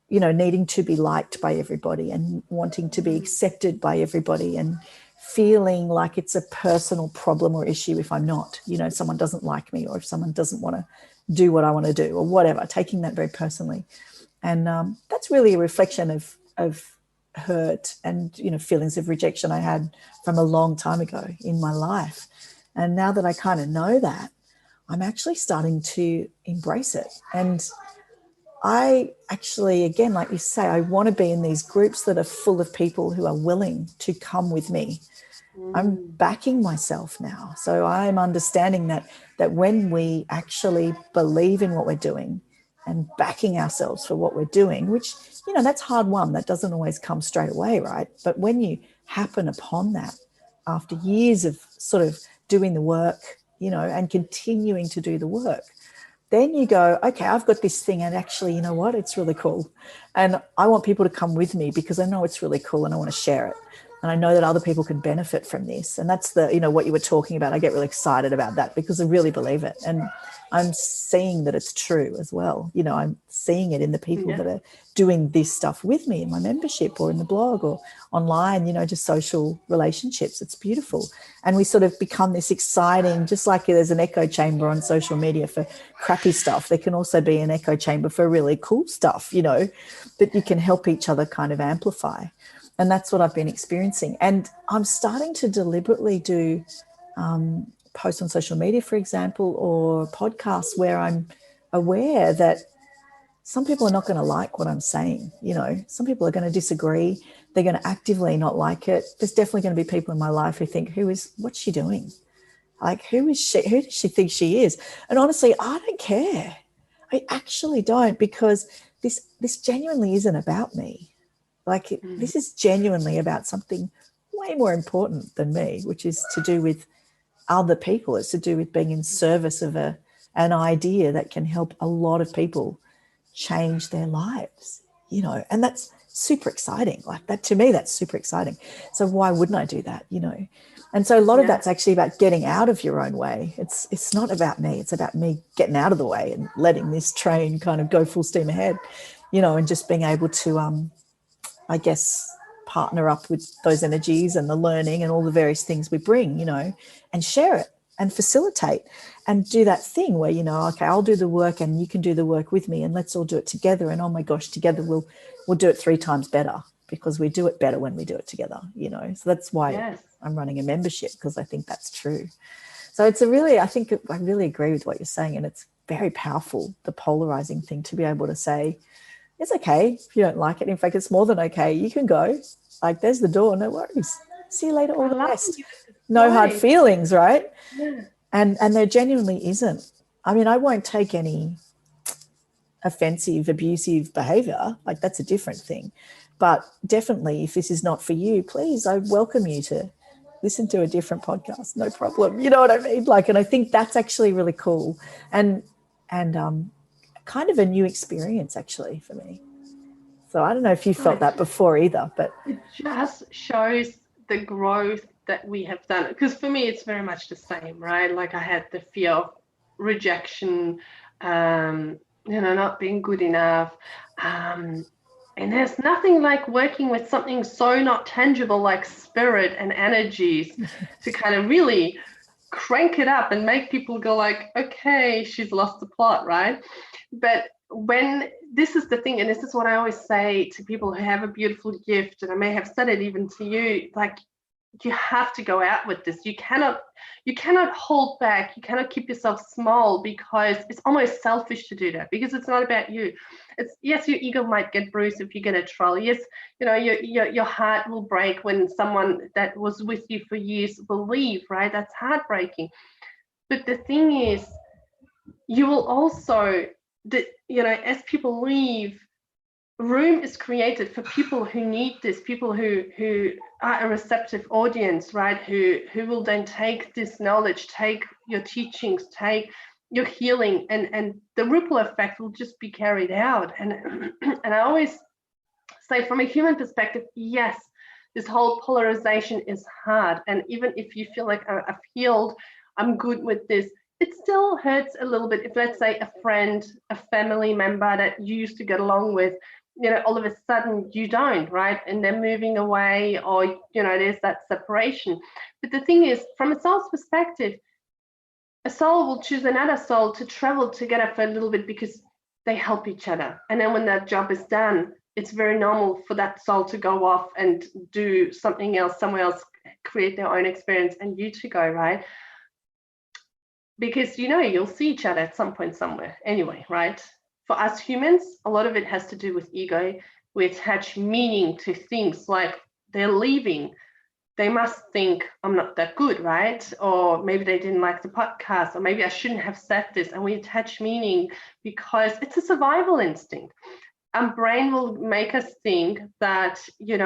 Speaker 1: needing to be liked by everybody and wanting to be accepted by everybody and feeling like it's a personal problem or issue if I'm not, someone doesn't like me, or if someone doesn't want to do what I want to do or whatever, taking that very personally. And that's really a reflection of hurt and, feelings of rejection I had from a long time ago in my life. And now that I kind of know that, I'm actually starting to embrace it. And I actually, again, like you say, I want to be in these groups that are full of people who are willing to come with me. I'm backing myself now. So I'm understanding that when we actually believe in what we're doing and backing ourselves for what we're doing, which, that's hard won. That doesn't always come straight away, right? But when you happen upon that after years of sort of doing the work, and continuing to do the work, then you go, okay, I've got this thing, and actually, you know what? It's really cool. And I want people to come with me because I know it's really cool and I want to share it. And I know that other people can benefit from this. And that's what you were talking about. I get really excited about that because I really believe it. And I'm seeing that it's true as well. I'm seeing it in the people that are doing this stuff with me in my membership or in the blog or online, just social relationships. It's beautiful. And we sort of become this exciting, just like there's an echo chamber on social media for crappy stuff, there can also be an echo chamber for really cool stuff, that you can help each other kind of amplify. And that's what I've been experiencing. And I'm starting to deliberately do posts on social media, for example, or podcasts where I'm aware that some people are not going to like what I'm saying. Some people are going to disagree. They're going to actively not like it. There's definitely going to be people in my life who think, what's she doing? Like, who is she? Who does she think she is? And honestly, I don't care. I actually don't, because this genuinely isn't about me. Like, this is genuinely about something way more important than me, which is to do with other people. It's to do with being in service of an idea that can help a lot of people change their lives, and that's super exciting. Like, that, to me, that's super exciting. So why wouldn't I do that, And so a lot of that's actually about getting out of your own way. It's not about me. It's about me getting out of the way and letting this train kind of go full steam ahead, and just being able to, I guess, partner up with those energies and the learning and all the various things we bring, and share it and facilitate and do that thing where, okay, I'll do the work and you can do the work with me and let's all do it together. And oh my gosh, together we'll do it 3 times better, because we do it better when we do it together, So that's why I'm running a membership, because I think that's true. So I really agree with what you're saying. And it's very powerful, the polarizing thing, to be able to say, it's okay if you don't like it. In fact, it's more than okay. You can go. Like, there's the door. No worries. See you later. All the best. No hard feelings, right?
Speaker 2: Yeah.
Speaker 1: And there genuinely isn't. I mean, I won't take any offensive, abusive behavior. Like, that's a different thing. But definitely, if this is not for you, please, I welcome you to listen to a different podcast. No problem. You know what I mean? Like, and I think that's actually really cool. And kind of a new experience, actually, for me. So I don't know if you felt that before either, but
Speaker 2: it just shows the growth that we have done. Because for me, it's very much the same, right? Like, I had the fear of rejection, not being good enough. And there's nothing like working with something so not tangible like spirit and energies to kind of really crank it up and make people go like, okay, she's lost the plot, right? But when this is the thing, and this is what I always say to people who have a beautiful gift, and I may have said it even to you, like, you have to go out with this. You cannot hold back. You cannot keep yourself small, because it's almost selfish to do that, because it's not about you. It's, yes, your ego might get bruised if you get a troll. Yes, your heart will break when someone that was with you for years will leave, right? That's heartbreaking. But the thing is, you will also, as people leave, room is created for people who need this, people who are a receptive audience, right? Who will then take this knowledge, take your teachings, take your healing, and the ripple effect will just be carried out. And I always say, from a human perspective, yes, this whole polarization is hard. And even if you feel like I've healed, I'm good with this, it still hurts a little bit if, let's say, a friend, a family member that you used to get along with, all of a sudden you don't, right? And they're moving away, or, there's that separation. But the thing is, from a soul's perspective, a soul will choose another soul to travel together for a little bit, because they help each other. And then when that job is done, it's very normal for that soul to go off and do something else, somewhere else, create their own experience, and you to go, right? Because, you'll see each other at some point somewhere anyway, right? for us humans, a lot of it has to do with ego. We attach meaning to things, like they're leaving. They must think I'm not that good, right? Or maybe they didn't like the podcast, or maybe I shouldn't have said this. And we attach meaning because it's a survival instinct. Our brain will make us think that, you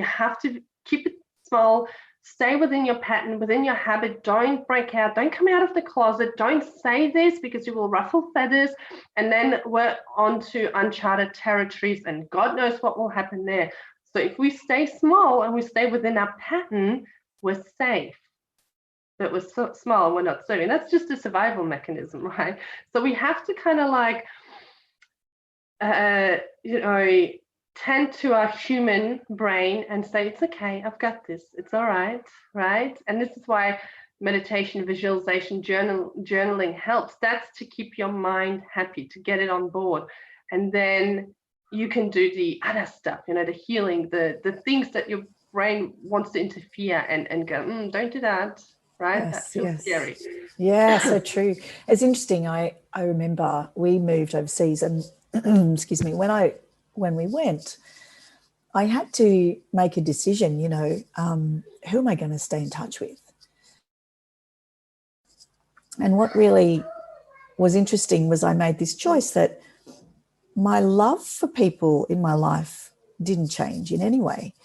Speaker 2: have to keep it small, stay within your pattern, within your habit, don't break out, don't come out of the closet, don't say this because you will ruffle feathers. And then we're on to uncharted territories, and God knows what will happen there. So if we stay small and we stay within our pattern, we're safe. But we're so small, we're not serving. That's just a survival mechanism, right? So we have to kind of like, tend to our human brain and say, it's okay, I've got this, it's all right, right? And this is why meditation, visualization, journaling helps. That's to keep your mind happy, to get it on board. And then you can do the other stuff, the healing, the things that your brain wants to interfere and go, don't do that, right?
Speaker 1: Yes,
Speaker 2: that feels scary.
Speaker 1: Yeah, so true. It's interesting. I remember we moved overseas, and excuse me, when we went, I had to make a decision, who am I going to stay in touch with? And what really was interesting was I made this choice that my love for people in my life didn't change in any way.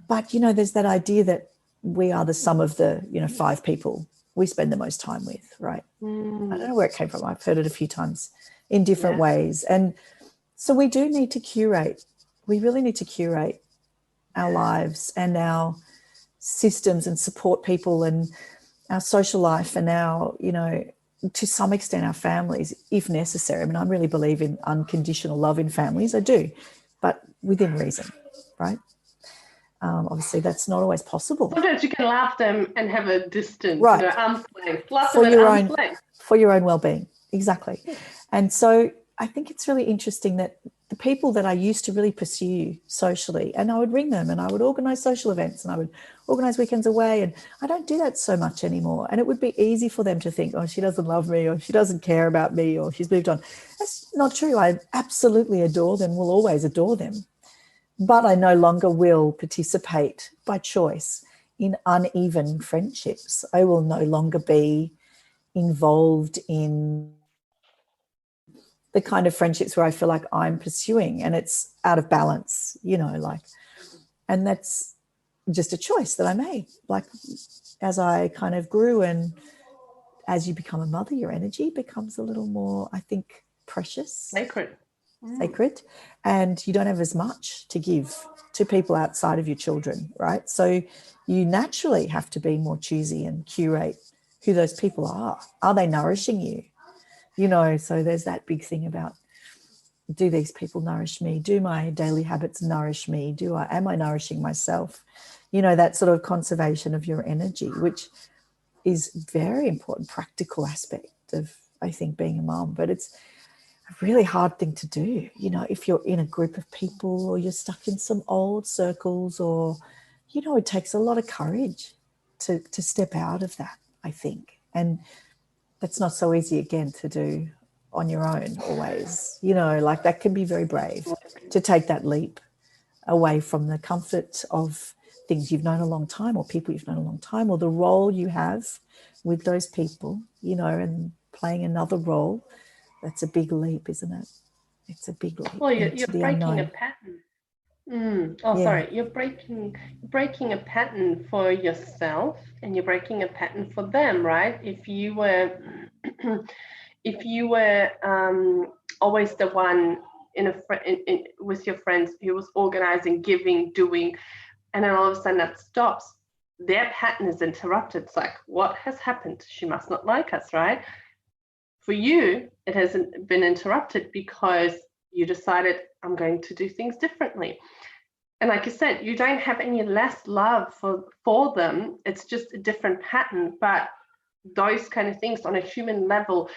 Speaker 1: But, there's that idea that we are the sum of the, 5 people we spend the most time with, right? I don't know where it came from. I've heard it a few times in different ways. And so we do need to curate. We really need to curate our lives and our systems and support people and our social life and our, to some extent our families, if necessary. I mean, I really believe in unconditional love in families. I do, but within reason, right? Obviously, that's not always possible.
Speaker 2: Sometimes you can laugh them and have a distance,
Speaker 1: right?
Speaker 2: Arm's length. Laugh them at arm's length.
Speaker 1: For your own well-being, exactly. And so I think it's really interesting that the people that I used to really pursue socially, and I would ring them and I would organise social events and I would organise weekends away, and I don't do that so much anymore. And it would be easy for them to think, oh, she doesn't love me, or she doesn't care about me, or she's moved on. That's not true. I absolutely adore them, will always adore them. But I no longer will participate by choice in uneven friendships. I will no longer be involved in the kind of friendships where I feel like I'm pursuing and it's out of balance, and that's just a choice that I made. Like, as I kind of grew, and as you become a mother, your energy becomes a little more, I think, precious.
Speaker 2: Sacred.
Speaker 1: And you don't have as much to give to people outside of your children, right? So you naturally have to be more choosy and curate who those people are. Are they nourishing you? So there's that big thing about, do these people nourish me? Do my daily habits nourish me? Am I nourishing myself? That sort of conservation of your energy, which is very important, practical aspect of, I think, being a mom. But it's a really hard thing to do, if you're in a group of people or you're stuck in some old circles, or, it takes a lot of courage to step out of that, I think. And that's not so easy, again, to do on your own always. That can be very brave to take that leap away from the comfort of things you've known a long time, or people you've known a long time, or the role you have with those people, and playing another role. That's a big leap, isn't it? It's a big leap.
Speaker 2: Well, you're breaking
Speaker 1: unknown.
Speaker 2: a pattern. Sorry, you're breaking a pattern for yourself, and you're breaking a pattern for them, right? If you were always the one with your friends who was organizing, giving, doing, and then all of a sudden that stops, their pattern is interrupted. It's like, what has happened? She must not like us, right? For you, it hasn't been interrupted because you decided, I'm going to do things differently. And like you said, you don't have any less love for them. It's just a different pattern. But those kind of things on a human level,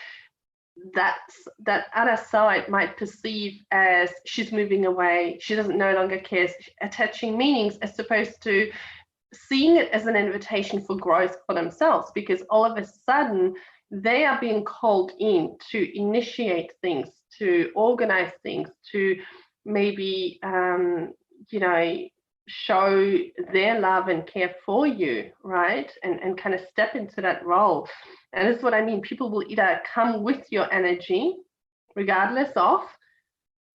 Speaker 2: that other side might perceive as she's moving away, she doesn't no longer care, attaching meanings, as opposed to seeing it as an invitation for growth for themselves, because all of a sudden they are being called in to initiate things, to organize things, to maybe, show their love and care for you, right? And kind of step into that role. And this is what I mean. People will either come with your energy, regardless of,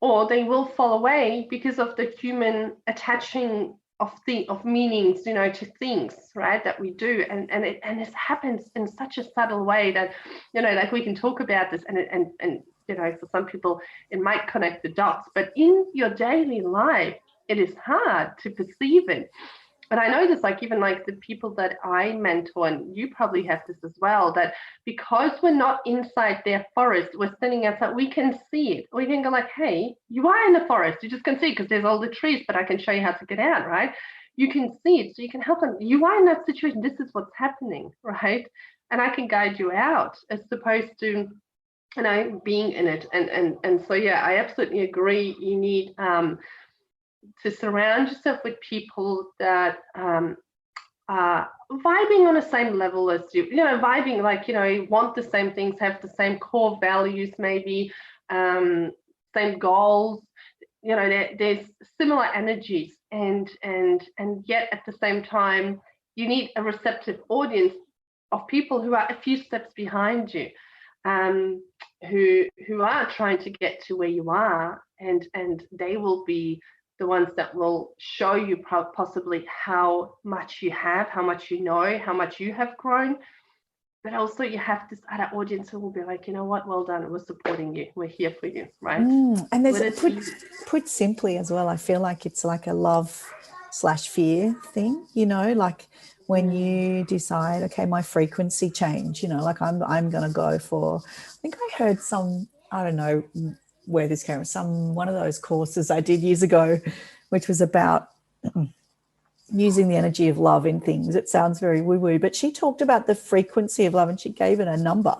Speaker 2: or they will fall away because of the human attaching of meanings, to things, right, that we do, and it happens in such a subtle way that, like, we can talk about this, and for some people it might connect the dots, but in your daily life it is hard to perceive it. And I know this, like, even like the people that I mentor, and you probably have this as well, that because we're not inside their forest, we're standing outside, we can see it. We can go like, hey, you are in the forest. You just can see it because there's all the trees, but I can show you how to get out, right? You can see it, so you can help them. You are in that situation. This is what's happening, right? And I can guide you out, as opposed to, being in it. And so, yeah, I absolutely agree. You need to surround yourself with people that are vibing on the same level as you, vibing, like, want the same things, have the same core values, maybe same goals, there's similar energies, and yet at the same time you need a receptive audience of people who are a few steps behind you, who are trying to get to where you are, and they will be the ones that will show you possibly how much you have, how much you know, how much you have grown. But also you have this other audience who will be like, you know what, well done, we're supporting you, we're here for you, right?
Speaker 1: And there's put simply as well, I feel like it's like a love/fear thing, like when you decide, okay, my frequency change, like I'm going to go for, I think I heard I don't know where this came from, one of those courses I did years ago, which was about using the energy of love in things. It sounds very woo-woo, but she talked about the frequency of love, and she gave it a number.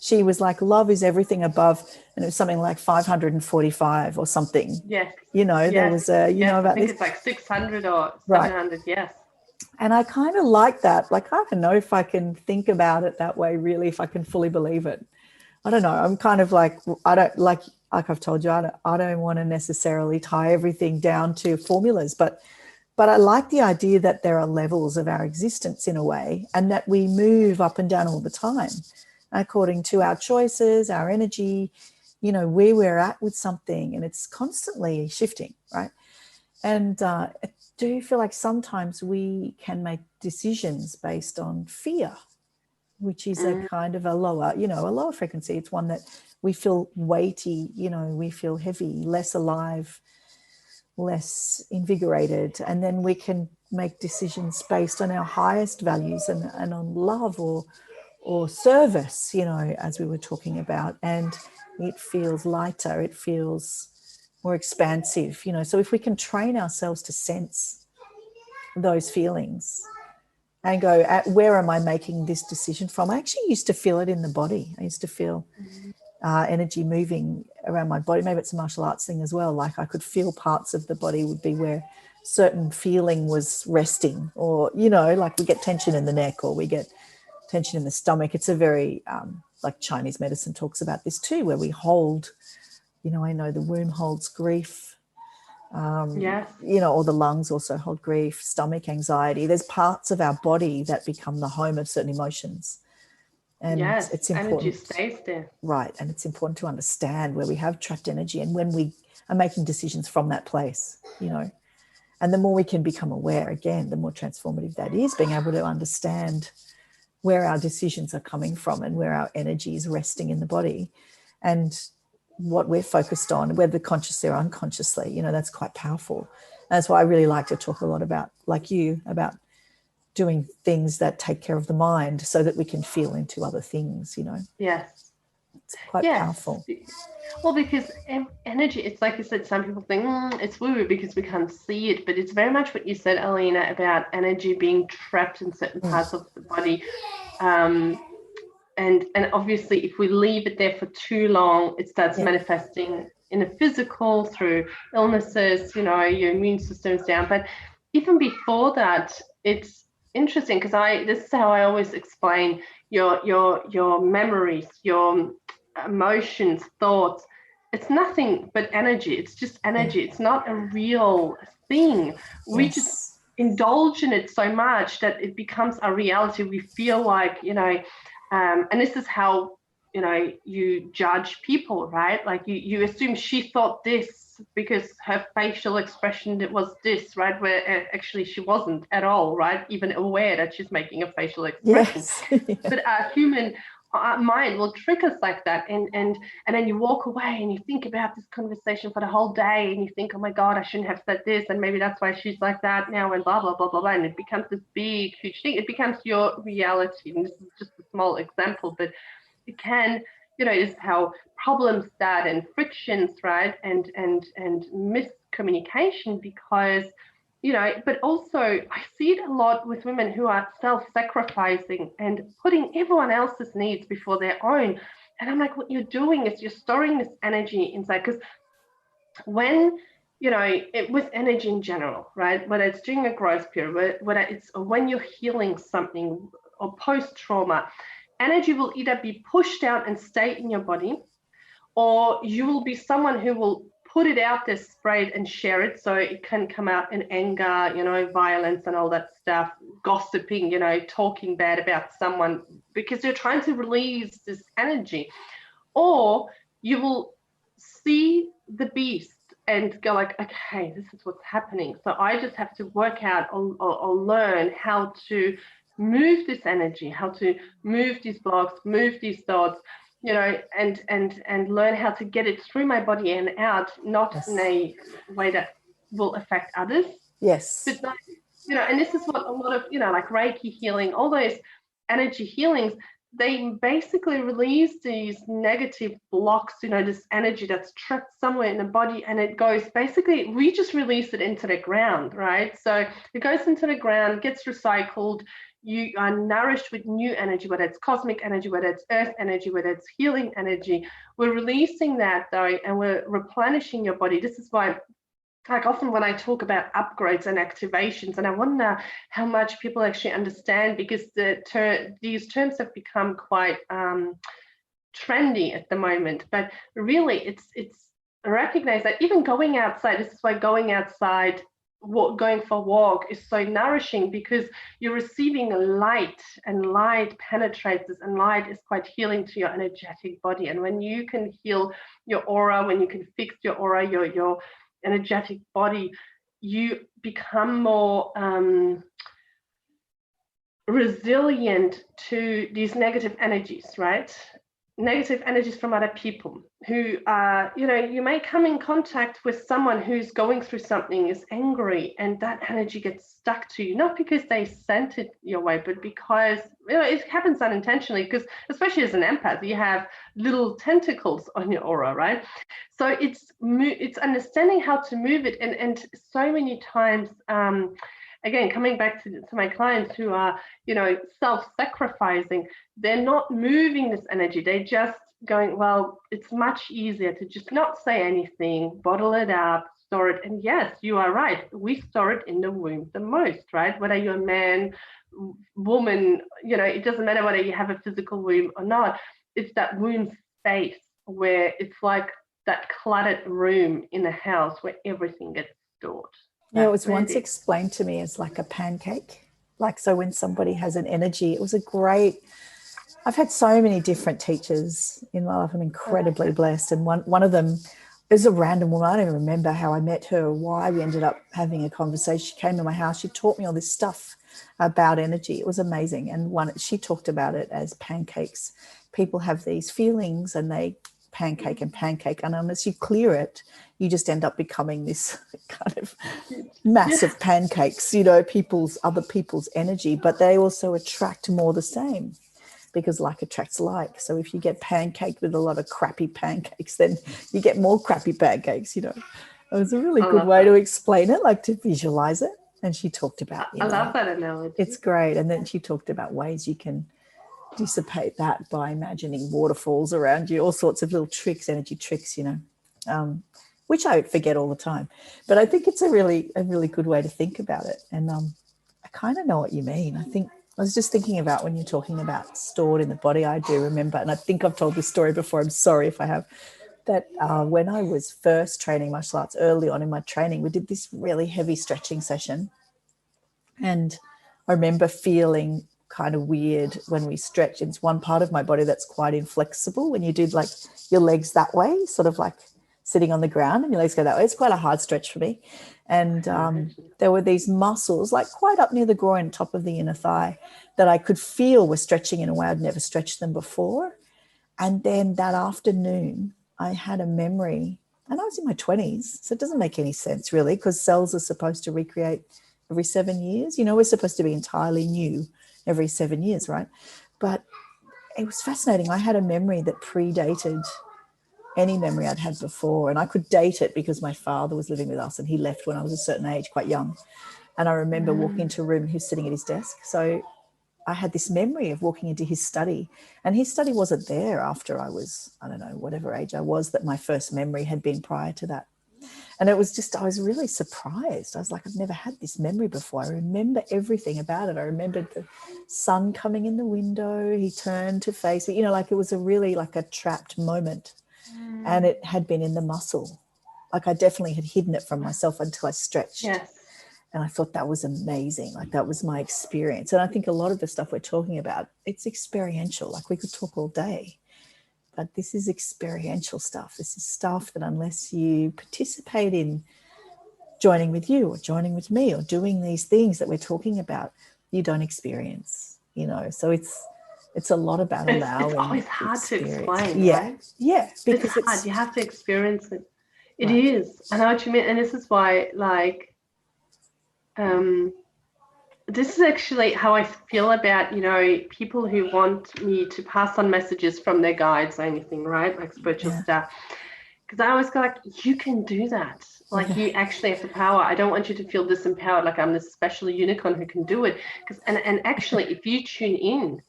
Speaker 1: She was like, love is everything above, and it was something like 545 or something.
Speaker 2: Yes.
Speaker 1: There was a, about
Speaker 2: I think
Speaker 1: this.
Speaker 2: It's like 600 or 700, right. Yes.
Speaker 1: And I kind of like that. Like, I don't know if I can think about it that way, really, if I can fully believe it. I don't know. I'm kind of like, I don't like I've told you, I don't want to necessarily tie everything down to formulas, but I like the idea that there are levels of our existence in a way, and that we move up and down all the time according to our choices, our energy, where we're at with something, and it's constantly shifting, right? And I do feel like sometimes we can make decisions based on fear, which is a kind of a lower frequency. It's one that we feel weighty, we feel heavy, less alive, less invigorated. And then we can make decisions based on our highest values and on love or service, as we were talking about. And it feels lighter, it feels more expansive, So if we can train ourselves to sense those feelings and go, where am I making this decision from? I actually used to feel it in the body. I used to feel energy moving around my body. Maybe it's a martial arts thing as well. Like, I could feel parts of the body would be where certain feeling was resting, or, like we get tension in the neck, or we get tension in the stomach. It's a very, like Chinese medicine talks about this too, where we hold, I know the womb holds grief.
Speaker 2: Yes.
Speaker 1: Or the lungs also hold grief, stomach, anxiety. There's parts of our body that become the home of certain emotions. And
Speaker 2: yes,
Speaker 1: it's important.
Speaker 2: Energy stays there.
Speaker 1: Right. And it's important to understand where we have trapped energy and when we are making decisions from that place, And the more we can become aware, again, the more transformative that is, being able to understand where our decisions are coming from and where our energy is resting in the body, and what we're focused on, whether consciously or unconsciously, that's quite powerful. That's why I really like to talk a lot about, like you, about doing things that take care of the mind so that we can feel into other things,
Speaker 2: Yes.
Speaker 1: It's quite powerful.
Speaker 2: Well, because energy, it's like you said, some people think it's woo-woo because we can't see it, but it's very much what you said, Alina, about energy being trapped in certain parts of the body. And obviously, if we leave it there for too long, it starts manifesting in a physical through illnesses, your immune system's down. But even before that, it's interesting because this is how I always explain your memories, your emotions, thoughts. it's nothing but energy. It's just energy. It's not a real thing. We just indulge in it so much that it becomes a reality. We feel like, and this is how, you judge people, right? Like you assume she thought this because her facial expression, it was this, right? Where actually she wasn't at all, right? Even aware that she's making a facial expression.
Speaker 1: Yes.
Speaker 2: But our human mind will trick us like that, and then you walk away and you think about this conversation for the whole day, and you think, oh my God, I shouldn't have said this, and maybe that's why she's like that now, and blah blah blah blah blah, and it becomes this big huge thing. It becomes your reality, and this is just a small example, but it can, is how problems start, and frictions, right, and miscommunication, because but also I see it a lot with women who are self-sacrificing and putting everyone else's needs before their own. And I'm like, what you're doing is you're storing this energy inside. Because when, with energy in general, right, whether it's during a growth period, whether it's when you're healing something or post-trauma, energy will either be pushed out and stay in your body, or you will be someone who will put it out there, spray it and share it, so it can come out in anger, violence and all that stuff, gossiping, talking bad about someone because you're trying to release this energy. Or you will see the beast and go like, okay, this is what's happening. So I just have to work out or learn how to move this energy, how to move these blocks, move these thoughts, and learn how to get it through my body and out, not in a way that will affect others.
Speaker 1: Yes.
Speaker 2: But not, and this is what a lot of, like Reiki healing, all those energy healings, they basically release these negative blocks, this energy that's trapped somewhere in the body, and it goes, basically, we just release it into the ground, right? So it goes into the ground, gets recycled. You are nourished with new energy, whether it's cosmic energy, whether it's earth energy, whether it's healing energy. We're releasing that though, and we're replenishing your body. This is why, like, often when I talk about upgrades and activations, and I wonder how much people actually understand, because these terms have become quite trendy at the moment. But really, it's recognize that even going outside, this is why going outside, going for a walk is so nourishing, because you're receiving light, and light penetrates us, and light is quite healing to your energetic body. And when you can heal your aura, when you can fix your aura, your energetic body, you become more resilient to these negative energies, right? Negative energies from other people who are, you may come in contact with someone who's going through something, is angry, and that energy gets stuck to you, not because they sent it your way, but because, it happens unintentionally, because especially as an empath, you have little tentacles on your aura, right? So it's understanding how to move it. And so many times, again, coming back to my clients who are, self-sacrificing, they're not moving this energy. They're just going, well, it's much easier to just not say anything, bottle it up, store it. And yes, you are right. We store it in the womb the most, right? Whether you're a man, woman, it doesn't matter whether you have a physical womb or not. It's that womb space where it's like that cluttered room in the house where everything gets stored.
Speaker 1: Yeah, it was once explained to me as like a pancake. Like, so when somebody has an energy, it was I've had so many different teachers in my life. I'm incredibly blessed. And one of them is a random woman. I don't even remember how I met her, why we ended up having a conversation. She came to my house. She taught me all this stuff about energy. It was amazing. And she talked about it as pancakes. People have these feelings and they pancake, and unless you clear it, you just end up becoming this kind of massive pancakes, other people's energy. But they also attract more the same, because like attracts like. So if you get pancaked with a lot of crappy pancakes, then you get more crappy pancakes. It was a really good way to explain it, like to visualize it. And she talked about,
Speaker 2: I love that analogy.
Speaker 1: It's great. And then she talked about ways you can dissipate that by imagining waterfalls around you, all sorts of little tricks, energy tricks, which I forget all the time. But I think it's a really good way to think about it. And I kind of know what you mean. I was just thinking about when you're talking about stored in the body, I do remember, and I think I've told this story before, I'm sorry if I have, that when I was first training martial arts, early on in my training, we did this really heavy stretching session. And I remember feeling kind of weird when we stretch. It's one part of my body that's quite inflexible. When you do like your legs that way, sort of like sitting on the ground and your legs go that way, it's quite a hard stretch for me. And there were these muscles like quite up near the groin, top of the inner thigh, that I could feel were stretching in a way I'd never stretched them before. And then that afternoon, I had a memory, and I was in my 20s, so it doesn't make any sense really, because cells are supposed to recreate every 7 years. You know, we're supposed to be entirely new every 7 years, right? But it was fascinating. I had a memory that predated any memory I'd had before, and I could date it because my father was living with us and he left when I was a certain age, quite young. And I remember walking into a room and he was sitting at his desk. So I had this memory of walking into his study, and his study wasn't there after I was, I don't know, whatever age I was, that my first memory had been prior to that. And it was just, I was really surprised. I was like, I've never had this memory before. I remember everything about it. I remembered the sun coming in the window. He turned to face me, you know, like it was a really like a trapped moment. And it had been in the muscle. Like I definitely had hidden it from myself until I stretched.
Speaker 2: Yes.
Speaker 1: And I thought that was amazing. Like that was my experience. And I think a lot of the stuff we're talking about, it's experiential. Like we could talk all day, but this is experiential stuff. This is stuff that unless you participate in joining with you or joining with me or doing these things that we're talking about, you don't experience, you know. So it's a lot about allowing.
Speaker 2: It's always hard to explain,
Speaker 1: yeah.
Speaker 2: right?
Speaker 1: Yeah, because
Speaker 2: it's hard. You have to experience it. It
Speaker 1: right.
Speaker 2: is. I know what you mean. And this is why, like, this is actually how I feel about, you know, people who want me to pass on messages from their guides or anything, right? Like spiritual stuff. Because I always go like, you can do that. Like you actually have the power. I don't want you to feel disempowered, like I'm this special unicorn who can do it. And actually, if you tune in,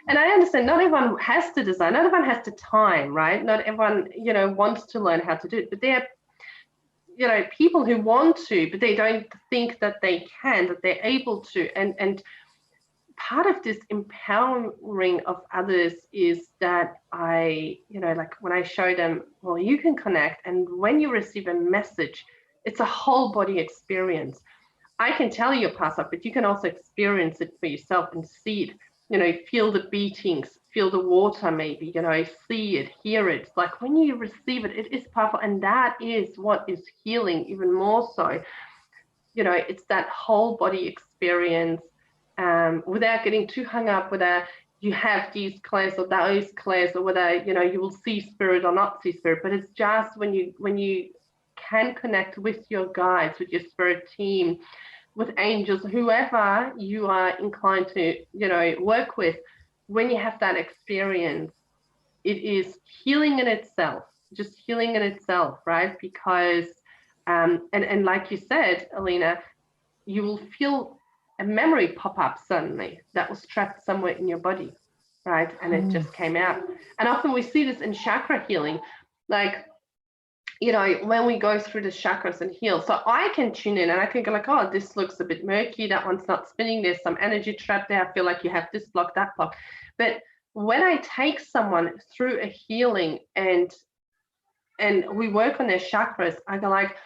Speaker 2: and I understand not everyone has to design, not everyone has the time, right? Not everyone, you know, wants to learn how to do it. But there are, you know, people who want to, but they don't think that they can, that they're able to. And part of this empowering of others is that I, you know, like when I show them, well, you can connect. And when you receive a message, it's a whole body experience. I can tell you your past life, but you can also experience it for yourself and see it, you know, feel the beatings, feel the water maybe, you know, see it, hear it. Like when you receive it, it is powerful. And that is what is healing even more so. You know, it's that whole body experience without getting too hung up whether you have these clairs or those clairs or whether, you know, you will see spirit or not see spirit. But it's just when you can connect with your guides, with your spirit team, with angels, whoever you are inclined to, you know, work with, when you have that experience, it is healing in itself, just healing in itself, right? Because, and like you said, Alina, you will feel a memory pop up suddenly that was trapped somewhere in your body, right? And it just came out. And often we see this in chakra healing, like, you know, when we go through the chakras and heal. So I can tune in and I can go like, oh, this looks a bit murky. That one's not spinning. There's some energy trapped there. I feel like you have this block, that block. But when I take someone through a healing and we work on their chakras, I go like,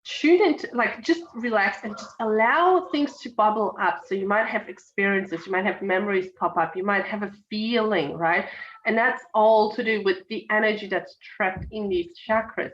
Speaker 2: tune into, like, just relax and just allow things to bubble up. So you might have experiences, you might have memories pop up, you might have a feeling, right? And that's all to do with the energy that's trapped in these chakras.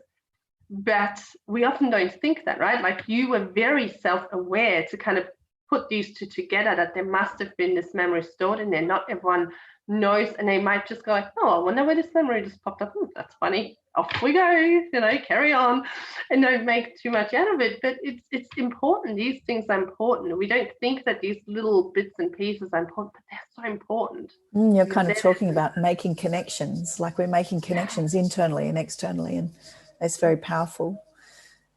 Speaker 2: But we often don't think that, right? Like you were very self-aware to kind of put these two together, that there must have been this memory stored in there. Not everyone knows, and they might just go like, oh, I wonder where this memory just popped up. That's funny. Off we go, you know, carry on, and don't make too much out of it. But it's important. These things are important. We don't think that these little bits and pieces are important, but they're so important.
Speaker 1: You're kind of talking about making connections, like we're making connections internally and externally, and it's very powerful.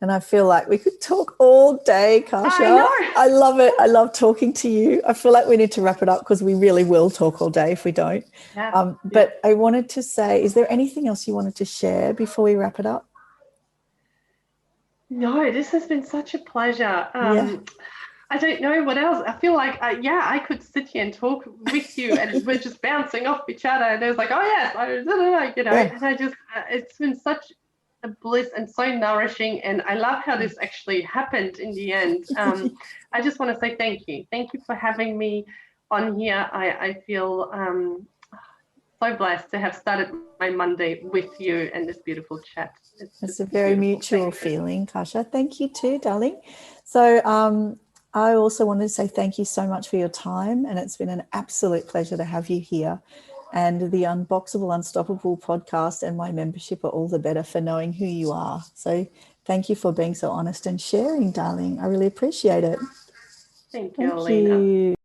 Speaker 1: And I feel like we could talk all day, Kasia.
Speaker 2: I know.
Speaker 1: I love it. I love talking to you. I feel like we need to wrap it up because we really will talk all day if we don't.
Speaker 2: Yeah.
Speaker 1: But I wanted to say, is there anything else you wanted to share before we wrap it up?
Speaker 2: No, this has been such a pleasure. I don't know what else. I feel like, I could sit here and talk with you, and we're just bouncing off each other. And there's like, oh yes,
Speaker 1: Yeah.
Speaker 2: And I just, it's been such a bliss and so nourishing. And I love how this actually happened in the end. I just want to say thank you. Thank you for having me on here. I feel so blessed to have started my Monday with you and this beautiful chat.
Speaker 1: It's a very mutual feeling, Kasia. Thank you too, darling. So I also wanted to say thank you so much for your time, and it's been an absolute pleasure to have you here. And the Unboxable Unstoppable podcast and my membership are all the better for knowing who you are. So thank you for being so honest and sharing, darling. I really appreciate it.
Speaker 2: Thank you, Elena.
Speaker 1: You.